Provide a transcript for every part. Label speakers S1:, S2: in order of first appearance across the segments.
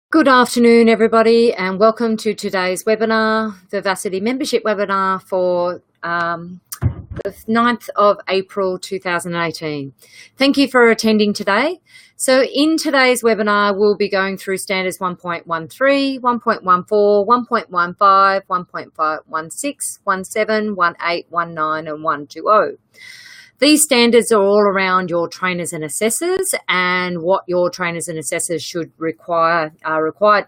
S1: Good afternoon, everybody, and welcome to today's webinar, Vivacity membership webinar for the 9th of April 2018. Thank you for attending today. So in today's webinar, we'll be going through standards 1.13, 1.14, 1.15, 1.16, 17, 18, 19, and 120. These standards are all around your trainers and assessors and what your trainers and assessors are required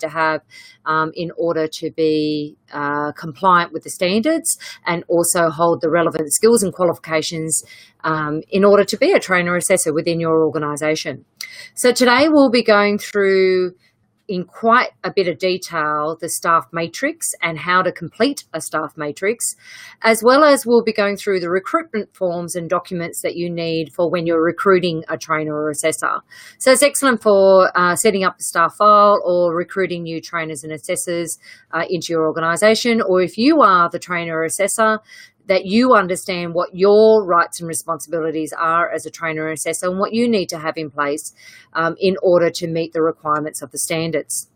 S1: to have in order to be compliant with the standards and also hold the relevant skills and qualifications in order to be a trainer assessor within your organisation. So today we'll be going through in quite a bit of detail the staff matrix and how to complete a staff matrix, as well as we'll be going through the recruitment forms and documents that you need for when you're recruiting a trainer or assessor. So it's excellent for setting up a staff file or recruiting new trainers and assessors into your organisation, or if you are the trainer or assessor, that you understand what your rights and responsibilities are as a trainer or assessor and what you need to have in place in order to meet the requirements of the standards.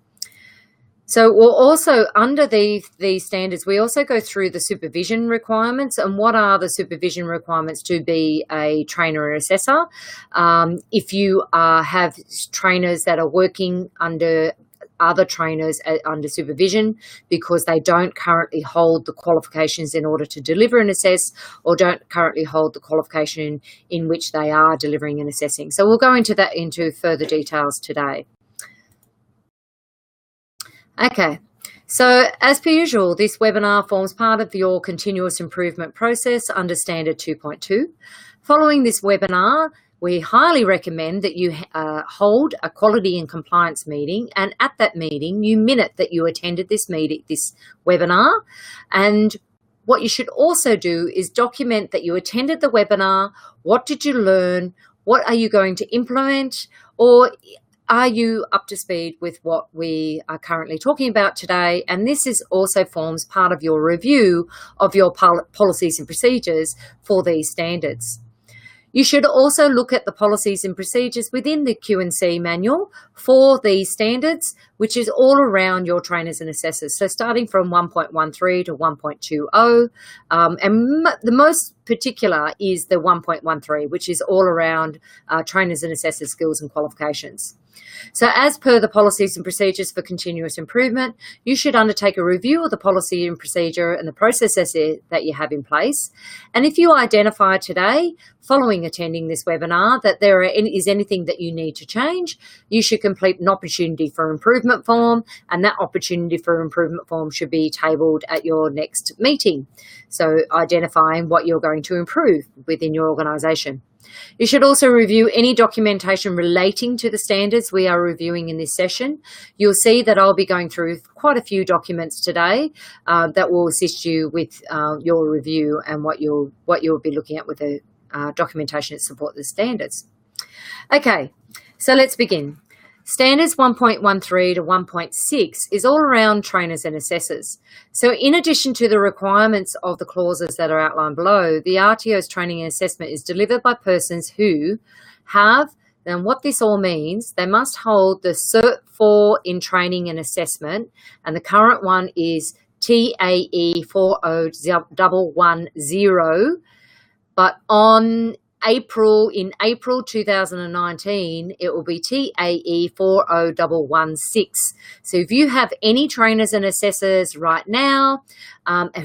S1: So we'll also, under these standards, we also go through the supervision requirements and what are the supervision requirements to be a trainer or assessor. If you have trainers that are working under other trainers under supervision because they don't currently hold the qualifications in order to deliver and assess, or don't currently hold the qualification in which they are delivering and assessing. So we'll go into further details today. Okay, so as per usual, this webinar forms part of your continuous improvement process under Standard 2.2. Following this webinar, we highly recommend that you hold a quality and compliance meeting, and at that meeting you minute that you attended this webinar. And what you should also do is document that you attended the webinar. What did you learn? What are you going to implement? Or are you up to speed with what we are currently talking about today? And this also forms part of your review of your policies and procedures for these standards. You should also look at the policies and procedures within the Q&C manual for these standards, which is all around your trainers and assessors. So starting from 1.13 to 1.20, and the most particular is the 1.13, which is all around trainers and assessors skills and qualifications. So as per the policies and procedures for continuous improvement, you should undertake a review of the policy and procedure and the processes that you have in place. And if you identify today, following attending this webinar, that there is anything that you need to change, you should complete an opportunity for improvement form, and that opportunity for improvement form should be tabled at your next meeting. So identifying what you're going to improve within your organisation. You should also review any documentation relating to the standards we are reviewing in this session. You'll see that I'll be going through quite a few documents today that will assist you with your review and what you'll be looking at with the documentation that support the standards. Okay, so let's begin. Standards 1.13 to 1.6 is all around trainers and assessors. So in addition to the requirements of the clauses that are outlined below, the RTO's training and assessment is delivered by persons who have, and what this all means, they must hold the Cert 4 in training and assessment, and the current one is TAE 40110, but in April 2019, it will be TAE 40116. So if you have any trainers and assessors right now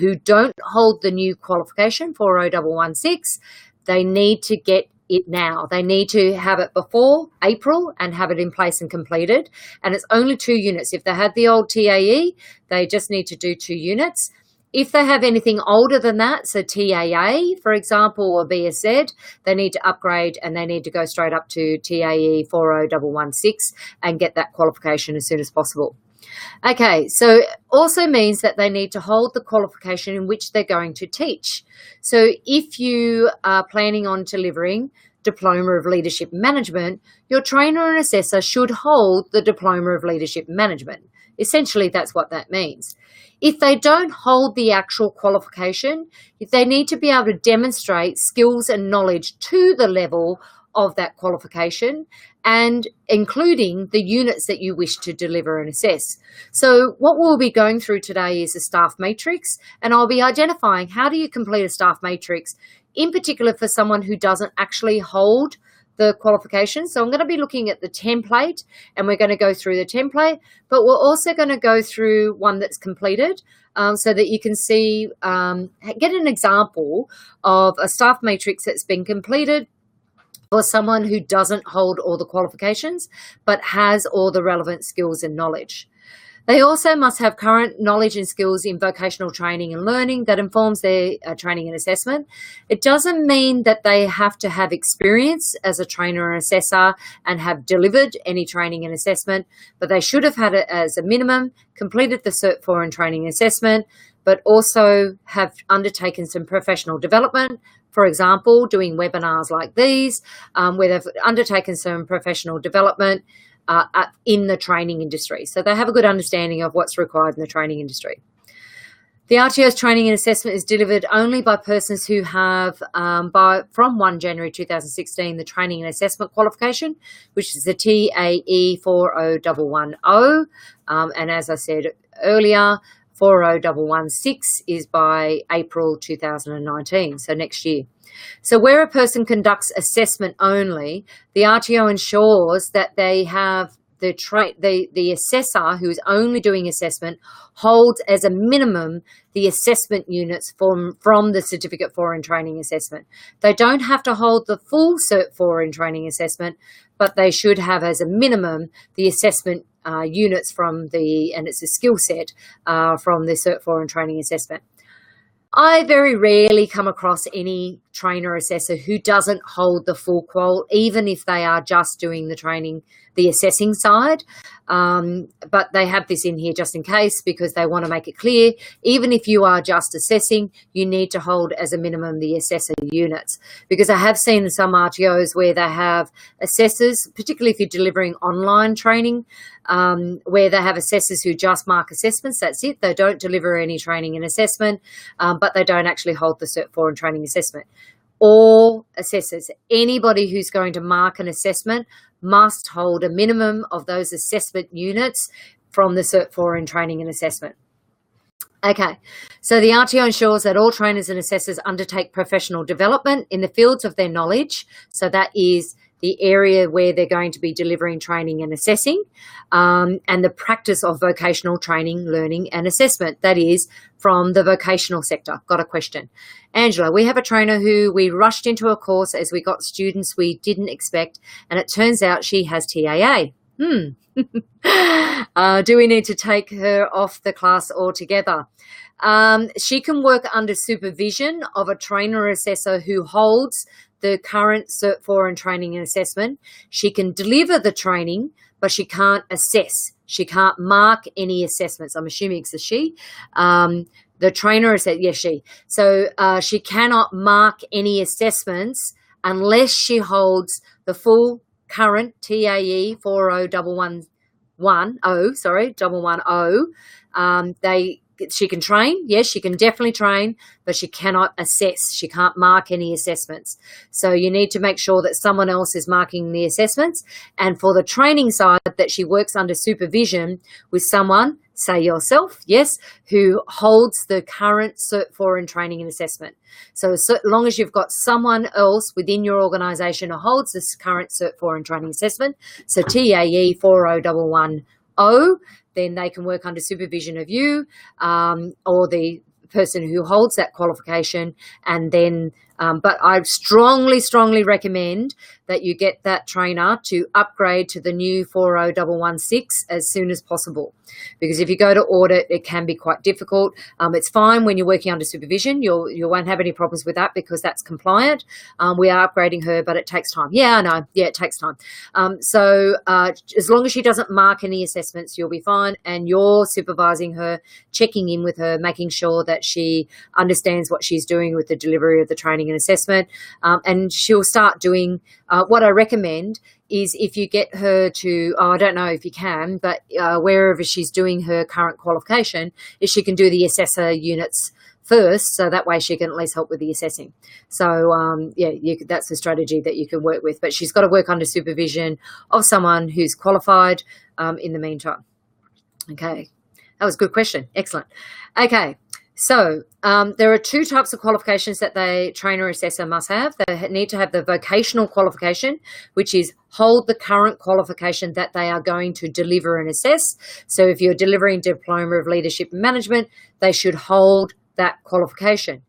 S1: who don't hold the new qualification 40116, they need to get it now. They need to have it before April and have it in place and completed. And it's only 2 units. If they had the old TAE, they just need to do 2 units. If they have anything older than that, so TAA, for example, or BSZ, they need to upgrade and they need to go straight up to TAE 40116 and get that qualification as soon as possible. Okay, so it also means that they need to hold the qualification in which they're going to teach. So if you are planning on delivering Diploma of Leadership Management, your trainer and assessor should hold the Diploma of Leadership Management. Essentially, that's what that means. If they don't hold the actual qualification, they need to be able to demonstrate skills and knowledge to the level of that qualification and including the units that you wish to deliver and assess. So what we'll be going through today is a staff matrix, and I'll be identifying how do you complete a staff matrix, in particular for someone who doesn't actually hold the qualification. So I'm going to be looking at the template, and we're going to go through the template, but we're also going to go through one that's completed so that you can see, get an example of a staff matrix that's been completed for someone who doesn't hold all the qualifications but has all the relevant skills and knowledge. They also must have current knowledge and skills in vocational training and learning that informs their training and assessment. It doesn't mean that they have to have experience as a trainer or assessor and have delivered any training and assessment, but they should have had it as a minimum, completed the Cert 4 in training and assessment, but also have undertaken some professional development. For example, doing webinars like these, where they've undertaken some professional development in the training industry. So they have a good understanding of what's required in the training industry. The RTO's training and assessment is delivered only by persons who have, from 1 January 2016, the training and assessment qualification, which is the TAE 40110. And as I said earlier, 40116 is by April 2019, so next year. So where a person conducts assessment only, the RTO ensures that they have the assessor who is only doing assessment holds as a minimum the assessment units from the Certificate 4 in Training Assessment. They don't have to hold the full Cert 4 in Training Assessment, but they should have as a minimum the assessment units from and it's a skill set from the Cert 4 in Training Assessment. I very rarely come across any trainer assessor who doesn't hold the full qual, even if they are just doing the training, the assessing side. But they have this in here just in case, because they want to make it clear, even if you are just assessing, you need to hold as a minimum the assessor units. Because I have seen some RTOs where they have assessors, particularly if you're delivering online training, where they have assessors who just mark assessments. That's it. They don't deliver any training and assessment, but they don't actually hold the Cert 4 in training assessment. All assessors, anybody who's going to mark an assessment must hold a minimum of those assessment units from the Cert 4 in training and assessment. Okay, so the RTO ensures that all trainers and assessors undertake professional development in the fields of their knowledge. So that is the area where they're going to be delivering training and assessing, and the practice of vocational training, learning and assessment. That is from the vocational sector. Got a question. Angela, we have a trainer who we rushed into a course as we got students we didn't expect, and it turns out she has TAA. Do we need to take her off the class altogether? She can work under supervision of a trainer or assessor who holds the current Cert 4 in training and assessment. She can deliver the training, but she can't assess. She can't mark any assessments. I'm assuming it's a she. The trainer is yes, she. So she cannot mark any assessments unless she holds the full current TAE 40110. She can train, yes, she can definitely train, but she cannot assess. She can't mark any assessments. So you need to make sure that someone else is marking the assessments. And for the training side, that she works under supervision with someone, say yourself, yes, who holds the current Cert 4 in training and assessment. So as long as you've got someone else within your organisation who holds this current Cert 4 in training assessment, so TAE 40110, then they can work under supervision of you or the person who holds that qualification. And then, but I strongly recommend that you get that trainer to upgrade to the new 40116 as soon as possible. Because if you go to audit, it can be quite difficult. It's fine when you're working under supervision. You won't have any problems with that because that's compliant. We are upgrading her, but it takes time. Yeah, I know. Yeah, it takes time. So as long as she doesn't mark any assessments, you'll be fine. And you're supervising her, checking in with her, making sure that she understands what she's doing with the delivery of the training and assessment. And she'll start doing what I recommend is if you get her to, I don't know if you can, but wherever she's doing her current qualification, if she can do the assessor units first, so that way she can at least help with the assessing. So yeah, that's a strategy that you can work with, but she's got to work under supervision of someone who's qualified in the meantime. Okay, that was a good question. Excellent. Okay, so there are two types of qualifications that the trainer assessor must have. They need to have the vocational qualification, which is hold the current qualification that they are going to deliver and assess. So if you're delivering Diploma of Leadership and Management, they should hold that qualification.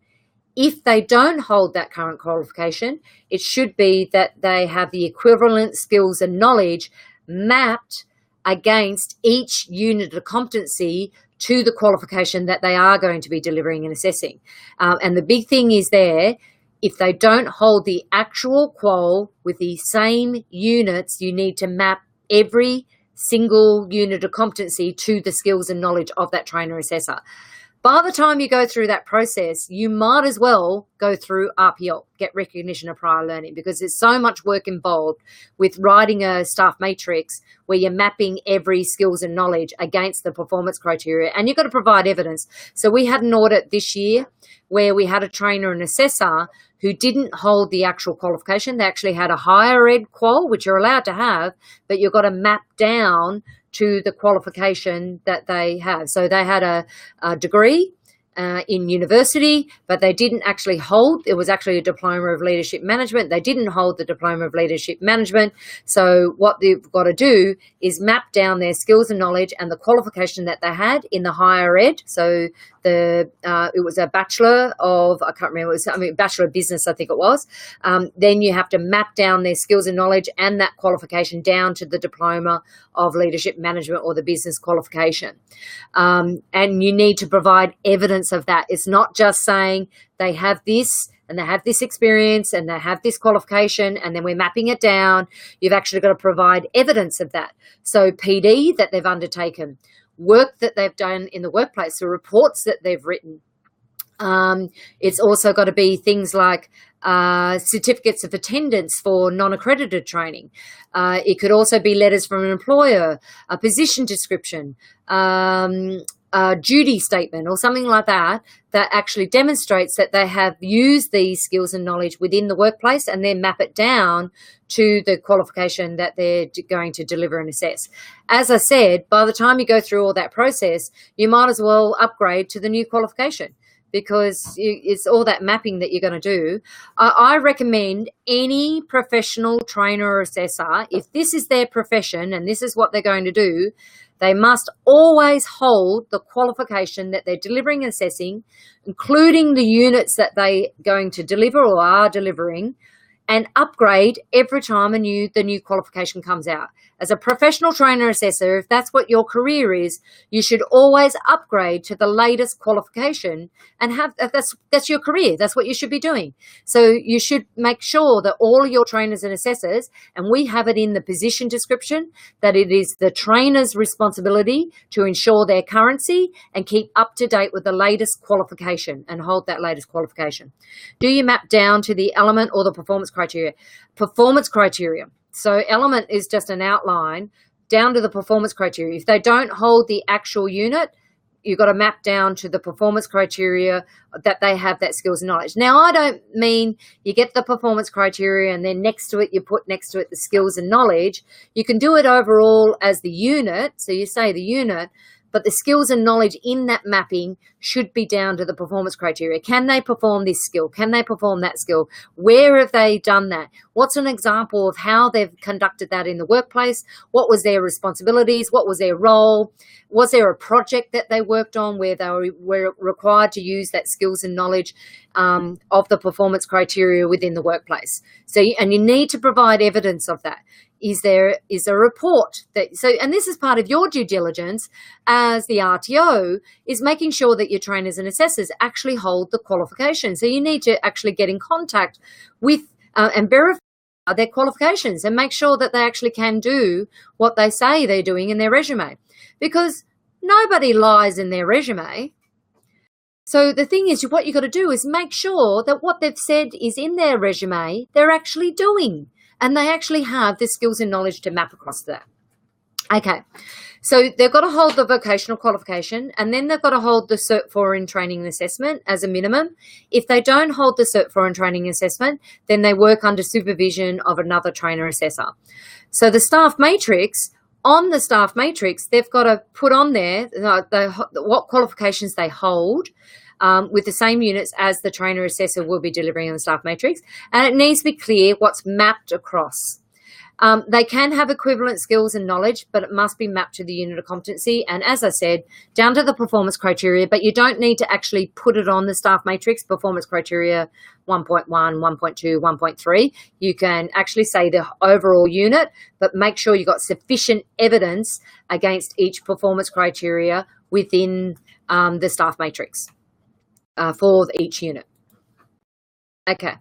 S1: If they don't hold that current qualification, it should be that they have the equivalent skills and knowledge mapped against each unit of competency to the qualification that they are going to be delivering and assessing. And the big thing is there, if they don't hold the actual qual with the same units, you need to map every single unit of competency to the skills and knowledge of that trainer assessor. By the time you go through that process, you might as well go through RPL, get recognition of prior learning, because there's so much work involved with writing a staff matrix where you're mapping every skills and knowledge against the performance criteria, and you've got to provide evidence. So we had an audit this year where we had a trainer and assessor who didn't hold the actual qualification. They actually had a higher ed qual, which you're allowed to have, but you've got to map down to the qualification that they have. So they had a degree in university, but they didn't actually hold, it was actually a Diploma of Leadership Management. They didn't hold the Diploma of Leadership Management. So what they've got to do is map down their skills and knowledge and the qualification that they had in the higher ed. So it was a Bachelor of, I can't remember, Bachelor of Business, I think it was. Then you have to map down their skills and knowledge and that qualification down to the Diploma of Leadership Management or the business qualification. And you need to provide evidence of that. It's not just saying they have this and they have this experience and they have this qualification and then we're mapping it down. You've actually got to provide evidence of that. So PD that they've undertaken, work that they've done in the workplace, the reports that they've written. It's also got to be things like certificates of attendance for non-accredited training. It could also be letters from an employer, a position description, a duty statement or something like that, that actually demonstrates that they have used these skills and knowledge within the workplace and then map it down to the qualification that they're going to deliver and assess. As I said, by the time you go through all that process, you might as well upgrade to the new qualification, because it's all that mapping that you're going to do. I recommend any professional trainer or assessor, if this is their profession and this is what they're going to do, they must always hold the qualification that they're delivering and assessing, including the units that they're going to deliver or are delivering, and upgrade every time the new qualification comes out. As a professional trainer assessor, if that's what your career is, you should always upgrade to the latest qualification and that's your career. That's what you should be doing. So you should make sure that all your trainers and assessors, and we have it in the position description, that it is the trainer's responsibility to ensure their currency and keep up to date with the latest qualification and hold that latest qualification. Do you map down to the element or the performance criteria? Performance criteria. So element is just an outline down to the performance criteria. If they don't hold the actual unit, you've got to map down to the performance criteria that they have that skills and knowledge. Now, I don't mean you get the performance criteria and then next to it, you put next to it the skills and knowledge. You can do it overall as the unit. So you say the unit, but the skills and knowledge in that mapping should be down to the performance criteria. Can they perform this skill? Can they perform that skill? Where have they done that? What's an example of how they've conducted that in the workplace? What was their responsibilities? What was their role? Was there a project that they worked on where they were required to use that skills and knowledge of the performance criteria within the workplace? And you need to provide evidence of that. Is there a report and this is part of your due diligence as the RTO, is making sure that your trainers and assessors actually hold the qualification. So you need to actually get in contact with and verify their qualifications and make sure that they actually can do what they say they're doing in their resume, because nobody lies in their resume. So the thing is, what you've got to do is make sure that what they've said is in their resume, they're actually doing, and they actually have the skills and knowledge to map across that. Okay, so they've got to hold the vocational qualification, and then they've got to hold the Cert 4 in training and assessment as a minimum. If they don't hold the Cert 4 in training and assessment, then they work under supervision of another trainer assessor. So the staff matrix, on the staff matrix, they've got to put on there what qualifications they hold, with the same units as the trainer assessor will be delivering on the staff matrix, and it needs to be clear what's mapped across. They can have equivalent skills and knowledge, but it must be mapped to the unit of competency. And as I said, down to the performance criteria, but you don't need to actually put it on the staff matrix, performance criteria 1.1, 1.2, 1.3. You can actually say the overall unit, but make sure you've got sufficient evidence against each performance criteria within the staff matrix for each unit. Okay,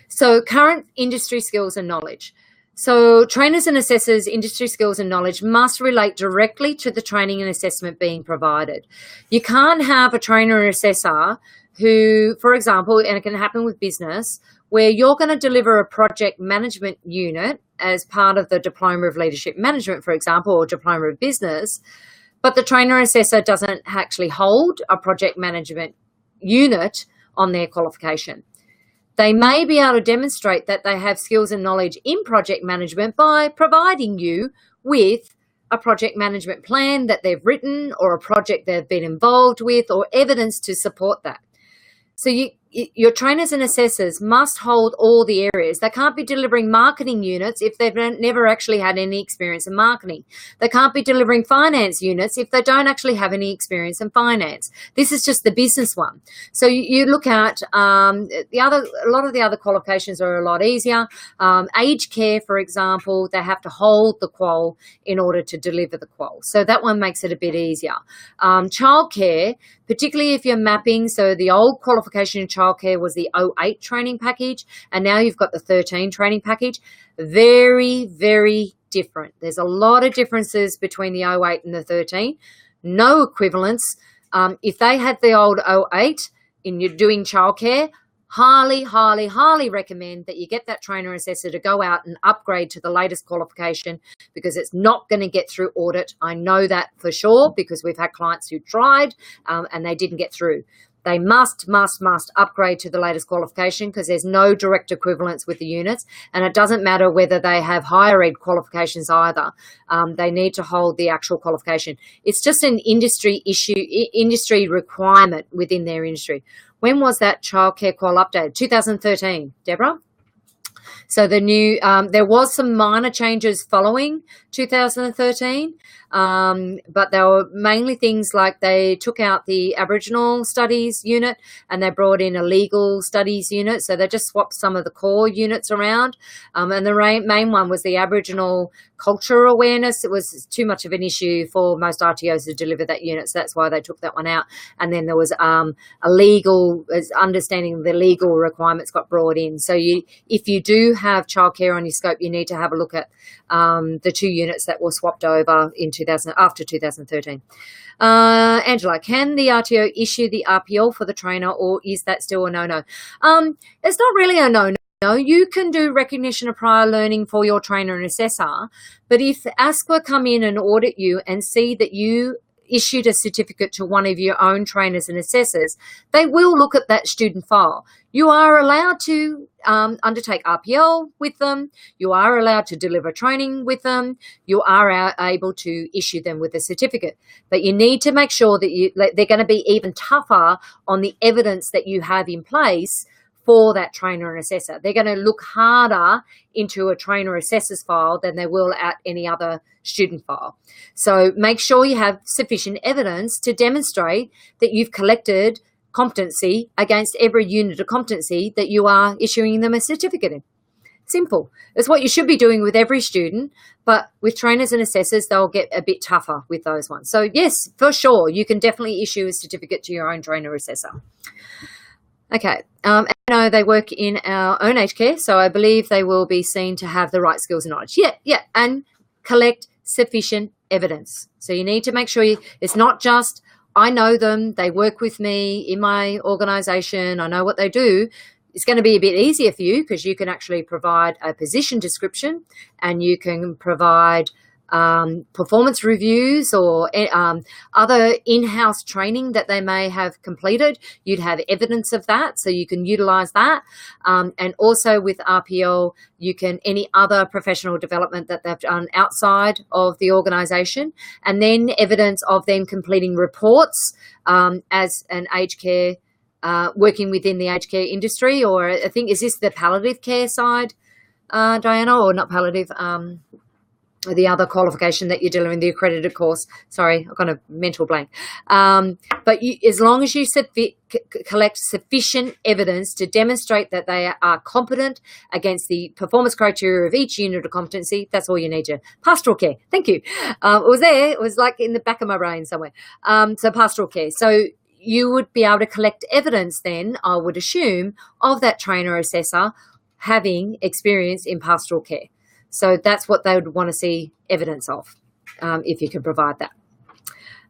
S1: so current industry skills and knowledge. So trainers and assessors' industry skills and knowledge must relate directly to the training and assessment being provided. You can't have a trainer or assessor who, for example, and it can happen with business, where you're going to deliver a project management unit as part of the Diploma of Leadership Management, for example, or Diploma of Business, but the trainer or assessor doesn't actually hold a project management unit on their qualification. They may be able to demonstrate that they have skills and knowledge in project management by providing you with a project management plan that they've written or a project they've been involved with or evidence to support that. So your trainers and assessors must hold all the areas. They can't be delivering marketing units if they've never actually had any experience in marketing. They can't be delivering finance units if they don't actually have any experience in finance. This is just the business one. So you look at a lot of the other qualifications are a lot easier. Aged care, for example, they have to hold the qual in order to deliver the qual. So that one makes it a bit easier. Childcare, particularly if you're mapping, so the old qualification in childcare was the 08 training package, and now you've got the 13 training package. Very, very different. There's a lot of differences between the 08 and the 13. No equivalence. If they had the old 08 and you're doing childcare, highly, highly, highly recommend that you get that trainer assessor to go out and upgrade to the latest qualification, because it's not going to get through audit. I know that for sure because we've had clients who tried and they didn't get through. They must upgrade to the latest qualification because there's no direct equivalence with the units, and it doesn't matter whether they have higher ed qualifications either. They need to hold the actual qualification. It's just an industry issue, industry requirement within their industry. When was that childcare qual updated? 2013, Deborah? So the new, there was some minor changes following 2013, but they were mainly things like they took out the Aboriginal Studies unit and they brought in a Legal Studies unit. So they just swapped some of the core units around. And the main one was the Aboriginal Culture Awareness. It was too much of an issue for most RTOs to deliver that unit, so that's why they took that one out. And then there was a legal, understanding the legal requirements got brought in. So if you do have childcare on your scope, you need to have a look at the two units that were swapped over in after 2013. Angela, can the RTO issue the RPL for the trainer, or is that still a no-no? It's not really a no-no. No, you can do recognition of prior learning for your trainer and assessor, but if ASQA come in and audit you and see that you issued a certificate to one of your own trainers and assessors, they will look at that student file. You are allowed to undertake RPL with them. You are allowed to deliver training with them. You are able to issue them with a certificate. But you need to make sure that they're going to be even tougher on the evidence that you have in place for that trainer and assessor. They're going to look harder into a trainer assessor's file than they will at any other student file. So make sure you have sufficient evidence to demonstrate that you've collected competency against every unit of competency that you are issuing them a certificate in. Simple. It's what you should be doing with every student, but with trainers and assessors, they'll get a bit tougher with those ones. So yes, for sure, you can definitely issue a certificate to your own trainer assessor. Okay, I know they work in our own aged care, so I believe they will be seen to have the right skills and knowledge. Yeah, and collect sufficient evidence. So you need to make sure it's not just, I know them, they work with me in my organisation, I know what they do. It's going to be a bit easier for you because you can actually provide a position description and you can provide performance reviews or other in-house training that they may have completed. You'd have evidence of that, so you can utilize that. And also with RPL, you can any other professional development that they've done outside of the organisation, and then evidence of them completing reports as an aged care, working within the aged care industry, or I think, is this the palliative care side, Diana, or not palliative? The other qualification that you're delivering, the accredited course. Sorry, I've got a mental blank. But as long as you collect sufficient evidence to demonstrate that they are competent against the performance criteria of each unit of competency, that's all you need to. Pastoral care, thank you. It was like in the back of my brain somewhere. So pastoral care. So you would be able to collect evidence then, I would assume, of that trainer assessor having experience in pastoral care. So that's what they would want to see evidence of, if you can provide that.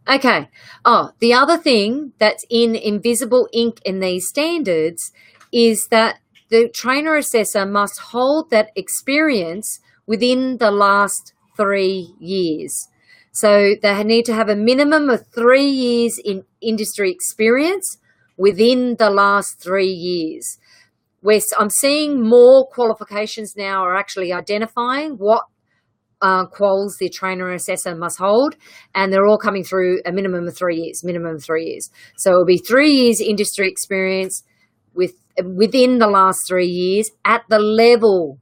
S1: Okay. Oh, the other thing that's in invisible ink in these standards is that the trainer assessor must hold that experience within the last 3 years. So they need to have a minimum of 3 years in industry experience within the last 3 years. Where I'm seeing more qualifications now are actually identifying what quals the trainer assessor must hold, and they're all coming through a minimum of 3 years, So it'll be 3 years industry experience within the last 3 years at the level.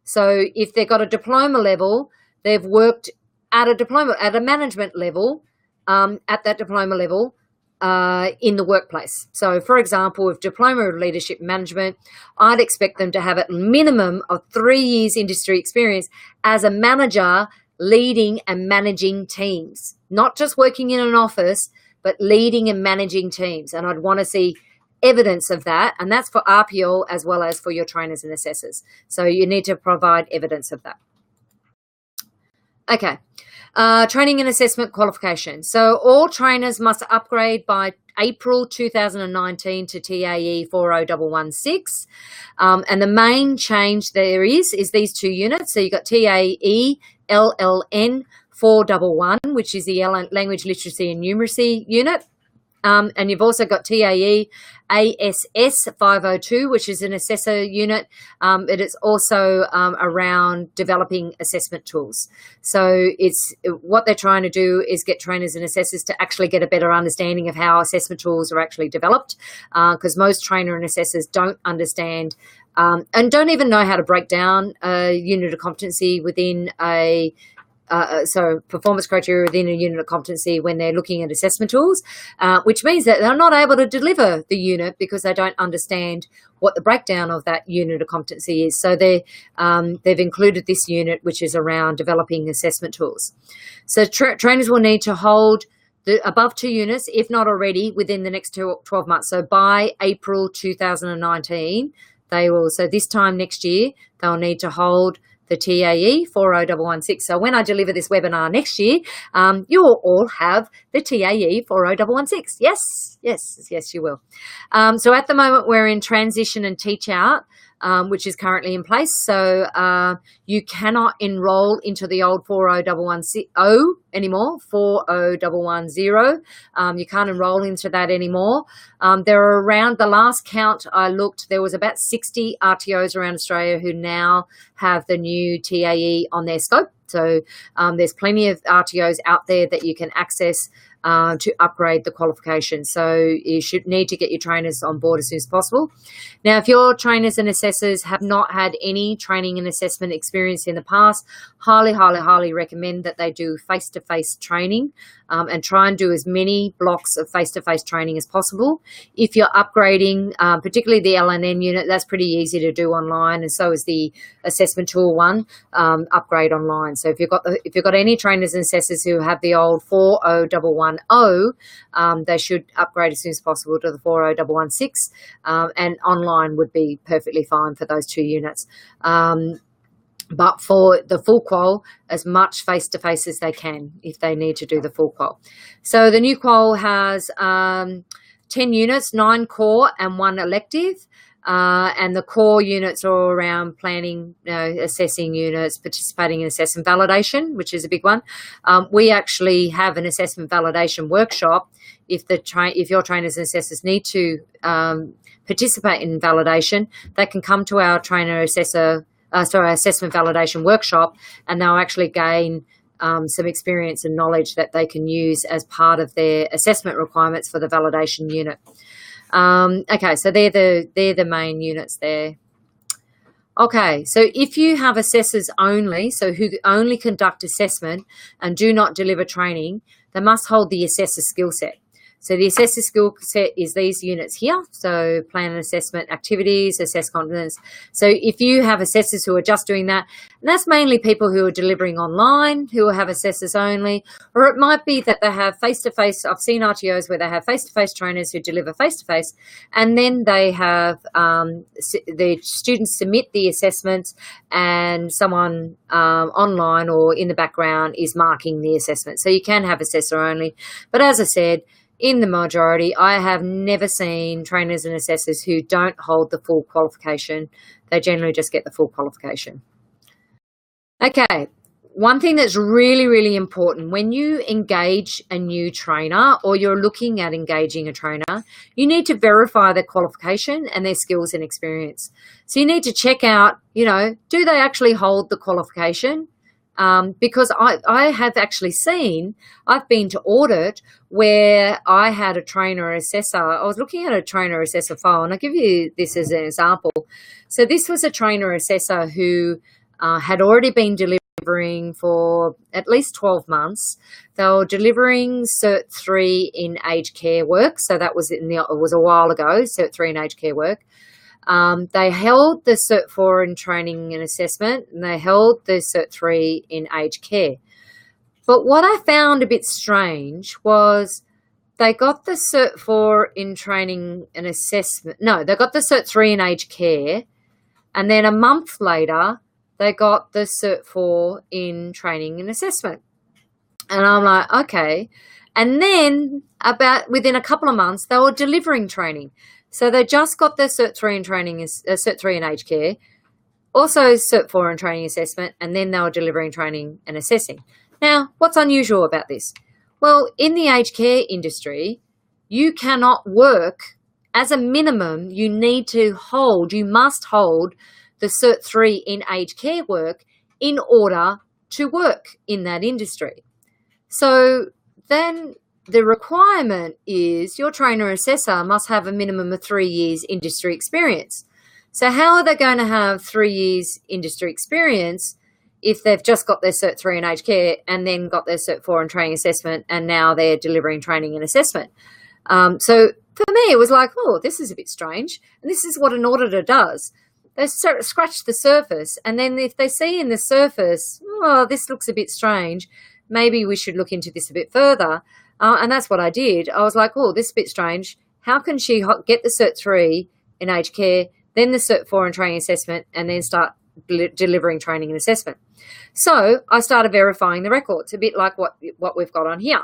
S1: So if they've got a diploma level, they've worked at a management level, at that diploma level, in the workplace. So, for example, with Diploma of Leadership Management, I'd expect them to have a minimum of 3 years industry experience as a manager leading and managing teams, not just working in an office, but leading and managing teams. And I'd want to see evidence of that, and that's for RPL as well as for your trainers and assessors. So you need to provide evidence of that. Okay. Training and assessment qualification. So all trainers must upgrade by April 2019 to TAE 40116. And the main change there is these two units. So you've got TAE LLN 411, which is the Language Literacy and Numeracy unit. And you've also got TAE ASS 502, which is an assessor unit. It is also around developing assessment tools. So it's what they're trying to do is get trainers and assessors to actually get a better understanding of how assessment tools are actually developed, because most trainer and assessors don't understand and don't even know how to break down a unit of competency within so performance criteria within a unit of competency when they're looking at assessment tools, which means that they're not able to deliver the unit because they don't understand what the breakdown of that unit of competency is. So they've included this unit, which is around developing assessment tools. So trainers will need to hold the above 2 units, if not already, within the next 12 months. So by April 2019, they will, so this time next year, they'll need to hold the TAE 40116. So when I deliver this webinar next year, you will all have the TAE 40116. Yes, you will. So at the moment, we're in transition and teach out, which is currently in place. So you cannot enroll into the old 40110 anymore, 40110. You can't enroll into that anymore. There are around, the last count I looked, there was about 60 RTOs around Australia who now have the new TAE on their scope. So there's plenty of RTOs out there that you can access to upgrade the qualification. So you should need to get your trainers on board as soon as possible. Now, if your trainers and assessors have not had any training and assessment experience in the past, highly recommend that they do face-to-face training and try and do as many blocks of face-to-face training as possible. If you're upgrading, particularly the LNN unit, that's pretty easy to do online, and so is the assessment tool one, upgrade online. So if you've got any trainers and assessors who have the old 40110, they should upgrade as soon as possible to the 40116, and online would be perfectly fine for those 2 units. But for the full qual, as much face-to-face as they can if they need to do the full qual. So the new qual has 10 units, 9 core and 1 elective. and the core units are all around planning, assessing units, participating in assessment validation, which is a big one. We actually have an assessment validation workshop. If your trainers and assessors need to participate in validation, they can come to our assessment validation workshop, and they'll actually gain some experience and knowledge that they can use as part of their assessment requirements for the validation unit. Okay, so they're the main units there. Okay, so if you have assessors only, so who only conduct assessment and do not deliver training, they must hold the assessor skill set. So the assessor skill set is these units here. So plan and assessment activities, assess competence. So if you have assessors who are just doing that, and that's mainly people who are delivering online, who have assessors only, or it might be that they have face-to-face. I've seen RTOs where they have face-to-face trainers who deliver face-to-face, and then they have the students submit the assessments and someone online or in the background is marking the assessment. So you can have assessor only. But as I said, in the majority, I have never seen trainers and assessors who don't hold the full qualification. They generally just get the full qualification. Okay, one thing that's really, really important when you engage a new trainer or you're looking at engaging a trainer, you need to verify their qualification and their skills and experience. So you need to check out, do they actually hold the qualification? Because I have actually seen, I've been to audit where I had a trainer assessor. I was looking at a trainer assessor file, and I'll give you this as an example. So this was a trainer assessor who had already been delivering for at least 12 months. They were delivering Cert 3 in aged care work. So that was it was a while ago, Cert 3 in aged care work. They held the Cert 4 in training and assessment, and they held the Cert 3 in aged care. But what I found a bit strange was they got the Cert 4 in training and assessment. No, they got the Cert 3 in aged care, and then a month later, they got the Cert 4 in training and assessment. And I'm like, okay. And then within a couple of months, they were delivering training. So they just got their Cert 3 in training, Cert 3 in aged care, also Cert 4 in training assessment, and then they were delivering training and assessing. Now, what's unusual about this? Well, in the aged care industry, you cannot work, as a minimum, you must hold the Cert 3 in aged care work in order to work in that industry. So then the requirement is your trainer assessor must have a minimum of 3 years industry experience. So how are they going to have 3 years industry experience if they've just got their Cert 3 in aged care and then got their Cert 4 in training assessment and now they're delivering training and assessment? So for me, it was like, oh, this is a bit strange. And this is what an auditor does. They scratch the surface, and then if they see in the surface, oh, this looks a bit strange, maybe we should look into this a bit further. And that's what I did. I was like, oh, this is a bit strange. How can she get the Cert 3 in aged care, then the Cert 4 in training assessment, and then start delivering training and assessment? So I started verifying the records, a bit like what we've got on here.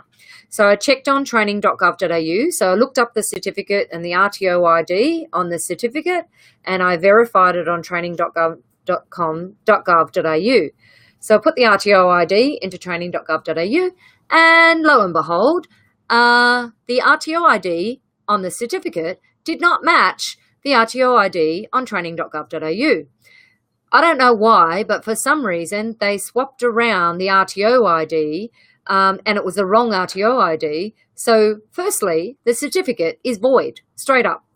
S1: So I checked on training.gov.au. So I looked up the certificate and the RTO ID on the certificate, and I verified it on training.gov.au. So I put the RTO ID into training.gov.au, and lo and behold, the RTO ID on the certificate did not match the RTO ID on training.gov.au. I don't know why, but for some reason they swapped around the RTO ID, and it was the wrong RTO ID. So firstly, the certificate is void, straight up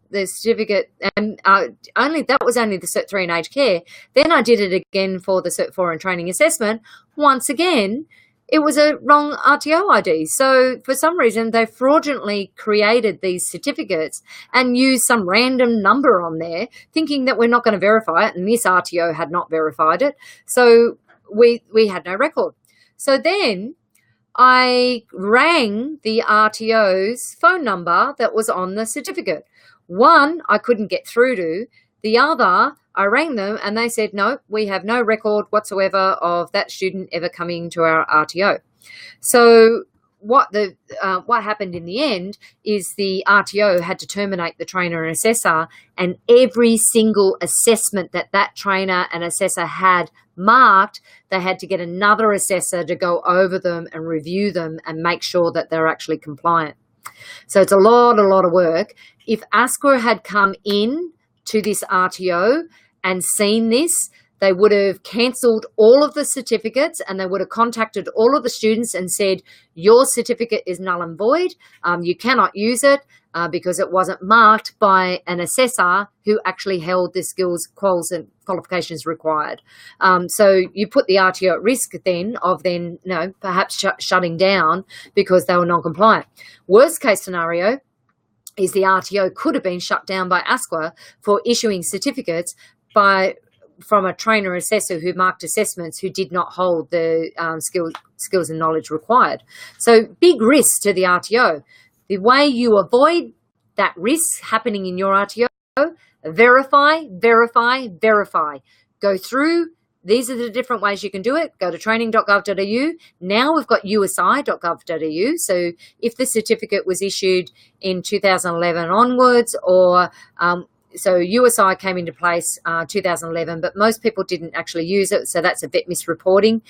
S1: the certificate, and that was only the Cert 3 in aged care. Then I did it again for the Cert 4 in training assessment. Once again, it was a wrong RTO ID. So for some reason, they fraudulently created these certificates and used some random number on there, thinking that we're not going to verify it, and this RTO had not verified it. So we had no record. So then I rang the RTO's phone number that was on the certificate. One, I couldn't get through to. The other, I rang them and they said, no, we have no record whatsoever of that student ever coming to our RTO. So what happened in the end is the RTO had to terminate the trainer and assessor, and every single assessment that trainer and assessor had marked, they had to get another assessor to go over them and review them and make sure that they're actually compliant. So it's a lot of work. If ASQA had come in to this RTO and seen this, they would have cancelled all of the certificates, and they would have contacted all of the students and said, your certificate is null and void. You cannot use it because it wasn't marked by an assessor who actually held the skills, quals and qualifications required. So you put the RTO at risk then of perhaps shutting down because they were non-compliant. Worst case scenario is the RTO could have been shut down by ASQA for issuing certificates from a trainer assessor who marked assessments who did not hold the skills and knowledge required. So big risk to the RTO. The way you avoid that risk happening in your RTO, verify. Go through. These are the different ways you can do it. Go to training.gov.au. Now we've got usi.gov.au. So if the certificate was issued in 2011 onwards, or so USI came into place 2011, but most people didn't actually use it. So that's a vet misreporting.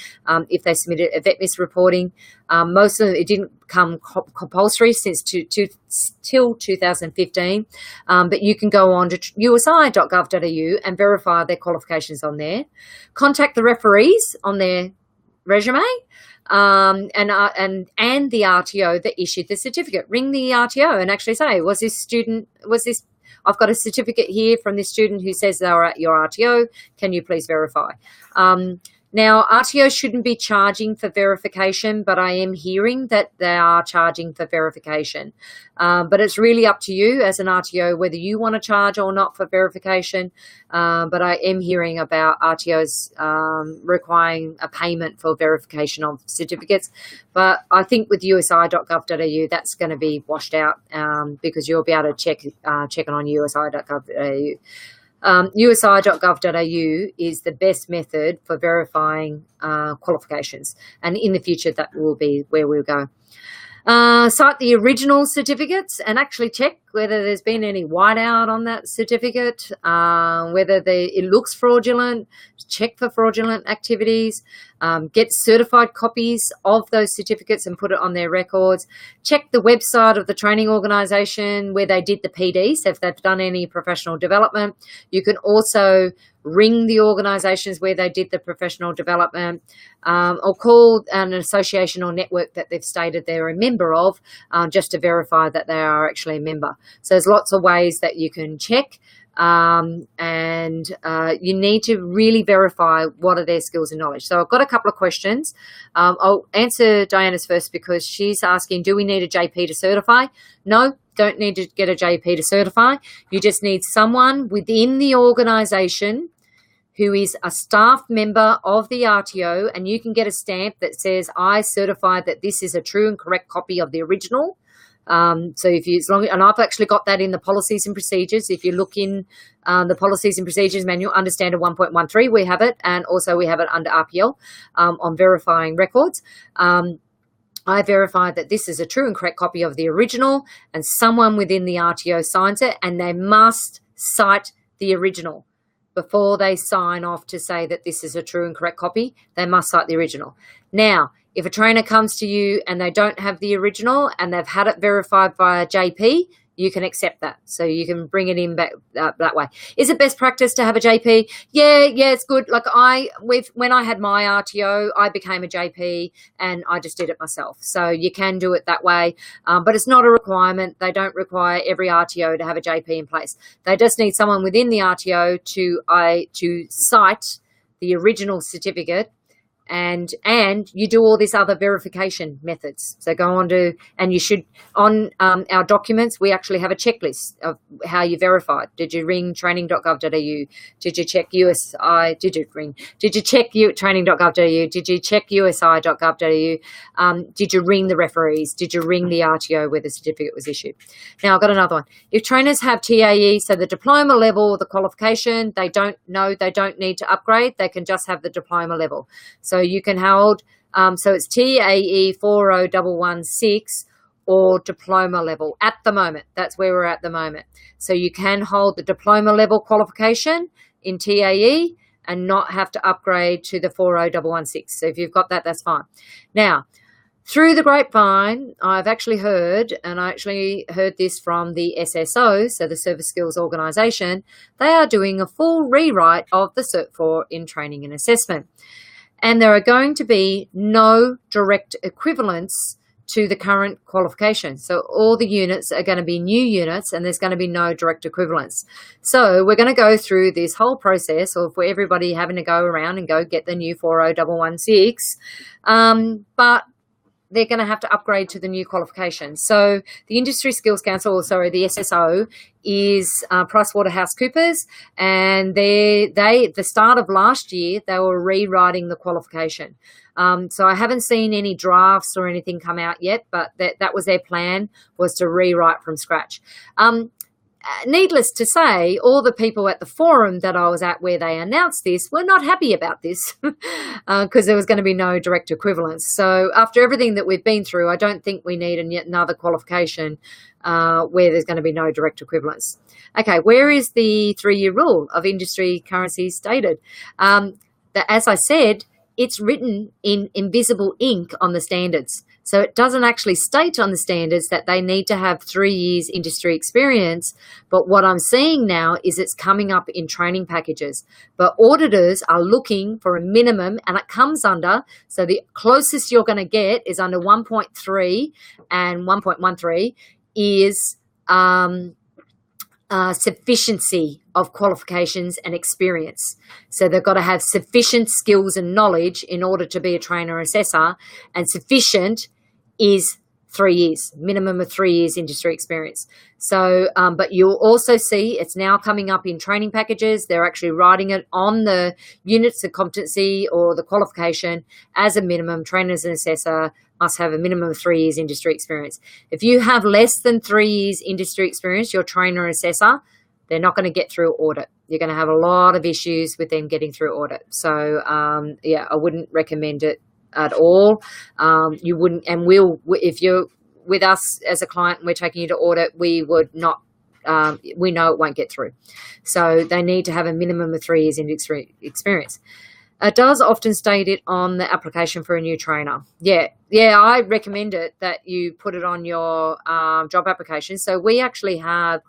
S1: If they submitted a vet misreporting, most of it didn't come compulsory since till 2015. But you can go on to usi.gov.au and verify their qualifications on there. Contact the referees on their resume. And the RTO that issued the certificate. Ring the RTO and actually say, I've got a certificate here from this student who says they were at your RTO. Can you please verify? Now, RTO shouldn't be charging for verification, but I am hearing that they are charging for verification. But it's really up to you as an RTO whether you want to charge or not for verification. But I am hearing about RTOs requiring a payment for verification of certificates. But I think with usi.gov.au, that's going to be washed out because you'll be able to check it on usi.gov.au. usi.gov.au is the best method for verifying qualifications, and in the future that will be where we'll go. Cite the original certificates and actually check whether there's been any whiteout on that certificate, whether it looks fraudulent. Check for fraudulent activities. Get certified copies of those certificates and put it on their records. Check the website of the training organisation where they did the PDs, if they've done any professional development. You can also ring the organisations where they did the professional development, or call an association or network that they've stated they're a member of, just to verify that they are actually a member. So there's lots of ways that you can check, and you need to really verify what are their skills and knowledge. So I've got a couple of questions. I'll answer Diana's first because she's asking, do we need a JP to certify? No, don't need to get a JP to certify. You just need someone within the organisation who is a staff member of the RTO, and you can get a stamp that says, I certify that this is a true and correct copy of the original. So and I've actually got that in the policies and procedures. If you look in the policies and procedures manual under standard 1.13, we have it, and also we have it under RPL on verifying records. I verify that this is a true and correct copy of the original, and someone within the RTO signs it, and they must cite the original. Before they sign off to say that this is a true and correct copy, they must cite the original. Now, if a trainer comes to you and they don't have the original and they've had it verified by a JP, you can accept that. So you can bring it in back that way. Is it best practice to have a JP? Yeah, it's good. Like when I had my RTO, I became a JP and I just did it myself. So you can do it that way, but it's not a requirement. They don't require every RTO to have a JP in place. They just need someone within the RTO to cite the original certificate. And you do all these other verification methods. So go on to, and you should, on our documents, we actually have a checklist of how you verified. Did you ring training.gov.au? Did you check USI? Did you check training.gov.au? Did you check usi.gov.au? Did you ring the referees? Did you ring the RTO where the certificate was issued? Now I've got another one. If trainers have TAE, so the diploma level, the qualification, they don't need to upgrade. They can just have the diploma level. So you can hold, so it's TAE 40116 or diploma level at the moment. That's where we're at the moment. So you can hold the diploma level qualification in TAE and not have to upgrade to the 40116. So if you've got that, that's fine. Now, through the grapevine, I've actually heard, and I actually heard this from the SSO, so the Service Skills Organisation, they are doing a full rewrite of the Cert 4 in Training and Assessment. And there are going to be no direct equivalents to the current qualification. So all the units are going to be new units and there's going to be no direct equivalents. So we're going to go through this whole process of for everybody having to go around and go get the new 40116. But they're going to have to upgrade to the new qualification. So the Industry Skills Council, or sorry, the SSO, is PricewaterhouseCoopers, and the start of last year, they were rewriting the qualification. So I haven't seen any drafts or anything come out yet, but that was their plan, was to rewrite from scratch. Needless to say, all the people at the forum that I was at where they announced this were not happy about this because there was going to be no direct equivalence. So after everything that we've been through, I don't think we need yet another qualification where there's going to be no direct equivalence. Okay, where is the 3-year rule of industry currencies stated? As I said, it's written in invisible ink on the standards. So it doesn't actually state on the standards that they need to have 3 years industry experience. But what I'm seeing now is it's coming up in training packages. But auditors are looking for a minimum, and it comes under, so the closest you're going to get is under 1.3, and 1.13 is sufficiency of qualifications and experience. So they've got to have sufficient skills and knowledge in order to be a trainer assessor, and sufficient is 3 years, minimum of 3 years industry experience. So, but you'll also see it's now coming up in training packages. They're actually writing it on the units of competency or the qualification as a minimum. Trainers and assessor must have a minimum of 3 years industry experience. If you have less than 3 years industry experience, your trainer assessor, they're not going to get through audit. You're going to have a lot of issues with them getting through audit. So, yeah, I wouldn't recommend it at all. You wouldn't, and if you're with us as a client and we're taking you to audit, we would not, we know it won't get through. So they need to have a minimum of 3 years industry experience. It does often state it on the application for a new trainer. Yeah, I recommend it that you put it on your job application. So we actually have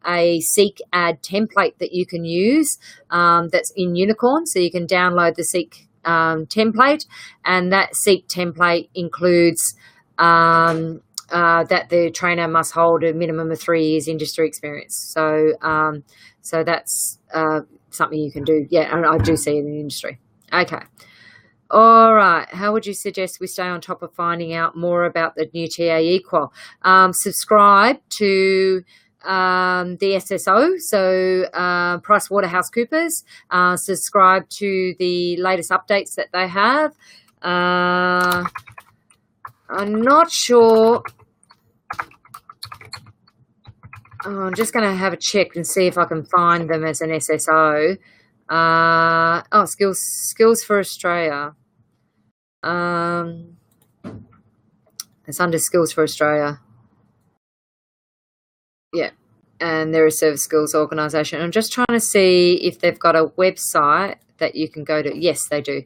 S1: a Seek Ad template that you can use that's in Unicorn. So you can download the Seek template, and that Seek template includes that the trainer must hold a minimum of 3 years industry experience. So so that's something you can do. Yeah, and I do see it in the industry. Okay. All right. How would you suggest we stay on top of finding out more about the new TAE qual? Subscribe to the SSO, so PricewaterhouseCoopers. Subscribe to the latest updates that they have. I'm not sure. I'm just going to have a check and see if I can find them as an SSO. Oh, Skills for Australia. It's under Skills for Australia. Yeah, and they're a service skills organisation. I'm just trying to see if they've got a website that you can go to. Yes, they do.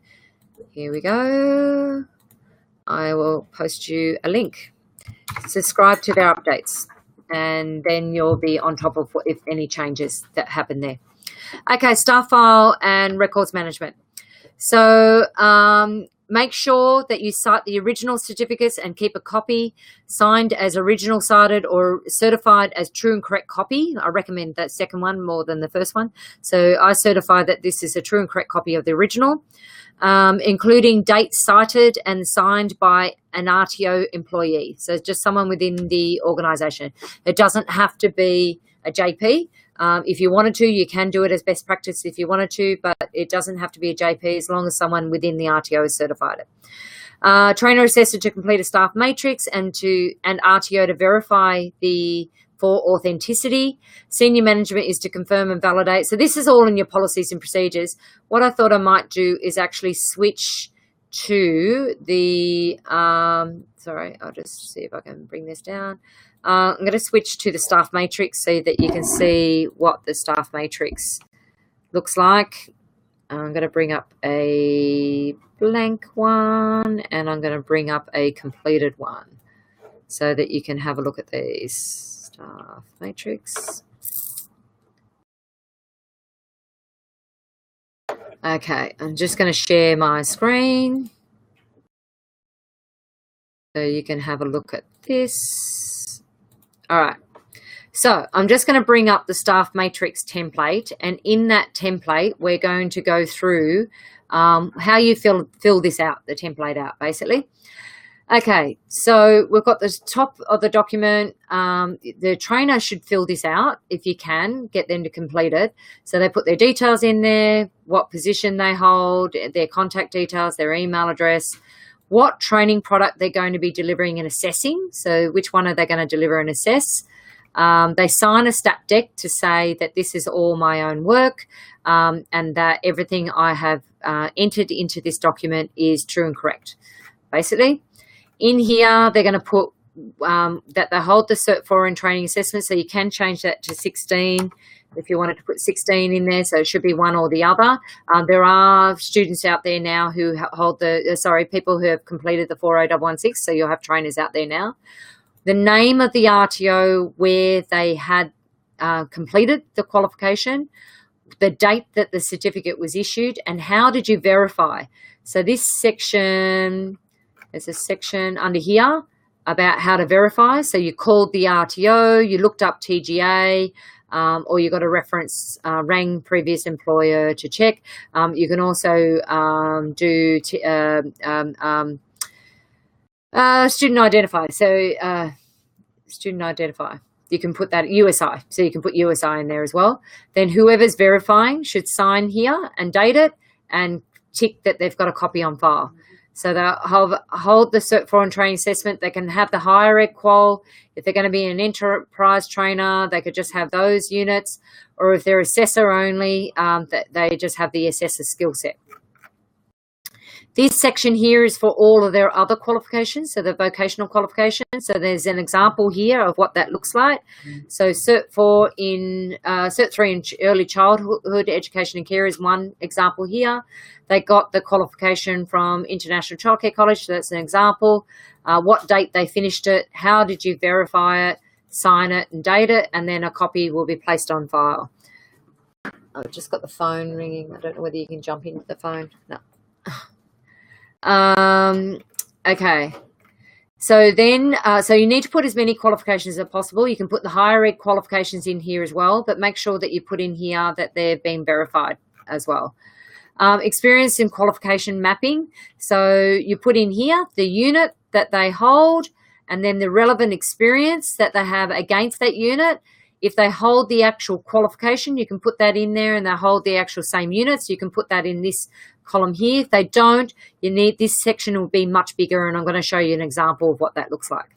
S1: Here we go. I will post you a link. Subscribe to their updates, and then you'll be on top of if any changes that happen there. Okay, staff file and records management. So make sure that you cite the original certificates and keep a copy signed as original cited or certified as true and correct copy. I recommend that second one more than the first one. So I certify that this is a true and correct copy of the original, including dates cited and signed by an RTO employee. So just someone within the organisation. It doesn't have to be a JP. If you wanted to, you can do it as best practice if you wanted to, but it doesn't have to be a JP as long as someone within the RTO has certified it. Trainer assessor to complete a staff matrix and RTO to verify for authenticity. Senior management is to confirm and validate. So this is all in your policies and procedures. What I thought I might do is actually switch to the, sorry, I'll just see if I can bring this down. I'm going to switch to the staff matrix so that you can see what the staff matrix looks like. I'm going to bring up a blank one, and I'm going to bring up a completed one so that you can have a look at these. Staff matrix. Okay, I'm just going to share my screen so you can have a look at this. All right, so I'm just going to bring up the staff matrix template, and in that template we're going to go through how you fill this out, the template out basically. Okay, so we've got the top of the document. The trainer should fill this out if you can, get them to complete it. So they put their details in there, what position they hold, their contact details, their email address, what training product they're going to be delivering and assessing. So which one are they going to deliver and assess? They sign a stat deck to say that this is all my own work and that everything I have entered into this document is true and correct, basically. In here, they're going to put that they hold the Cert 4 in training assessment, so you can change that to 16 if you wanted to put 16 in there, so it should be one or the other. There are students out there now who hold the, people who have completed the 40116, so you'll have trainers out there now. The name of the RTO where they had completed the qualification, the date that the certificate was issued, and how did you verify. So this section... There's a section under here about how to verify. So you called the RTO, you looked up TGA, or you got a reference, rang previous employer to check. You can also do student identifier. So student identifier. You can put that USI. So you can put USI in there as well. Then whoever's verifying should sign here and date it and tick that they've got a copy on file. So they'll hold the Cert 4 and training assessment. They can have the higher ed qual. If they're going to be an enterprise trainer, they could just have those units. Or if they're assessor only, they just have the assessor skill set. This section here is for all of their other qualifications, so the vocational qualifications. So there's an example here of what that looks like. So Cert 4 in Cert 3 in early childhood education and care is one example here. They got the qualification from International Childcare College, so that's an example. What date they finished it, how did you verify it, sign it and date it, and then a copy will be placed on file. I've just got the phone ringing. I don't know whether you can jump into the phone. No. Okay, so then so you need to put as many qualifications as possible. You can put the higher ed qualifications in here as well, but make sure that you put in here that they've been verified as well. Experience in qualification mapping, so you put in here the unit that they hold and then the relevant experience that they have against that unit. If they hold the actual qualification, you can put that in there, and they hold the actual same units, you can put that in this column here. If they don't, you need, this section will be much bigger, and I'm going to show you an example of what that looks like.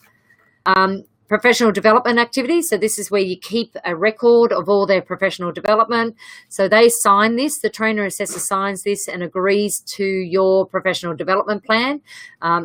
S1: Professional development activities. So this is where you keep a record of all their professional development. So they sign this, the trainer assessor signs this and agrees to your professional development plan.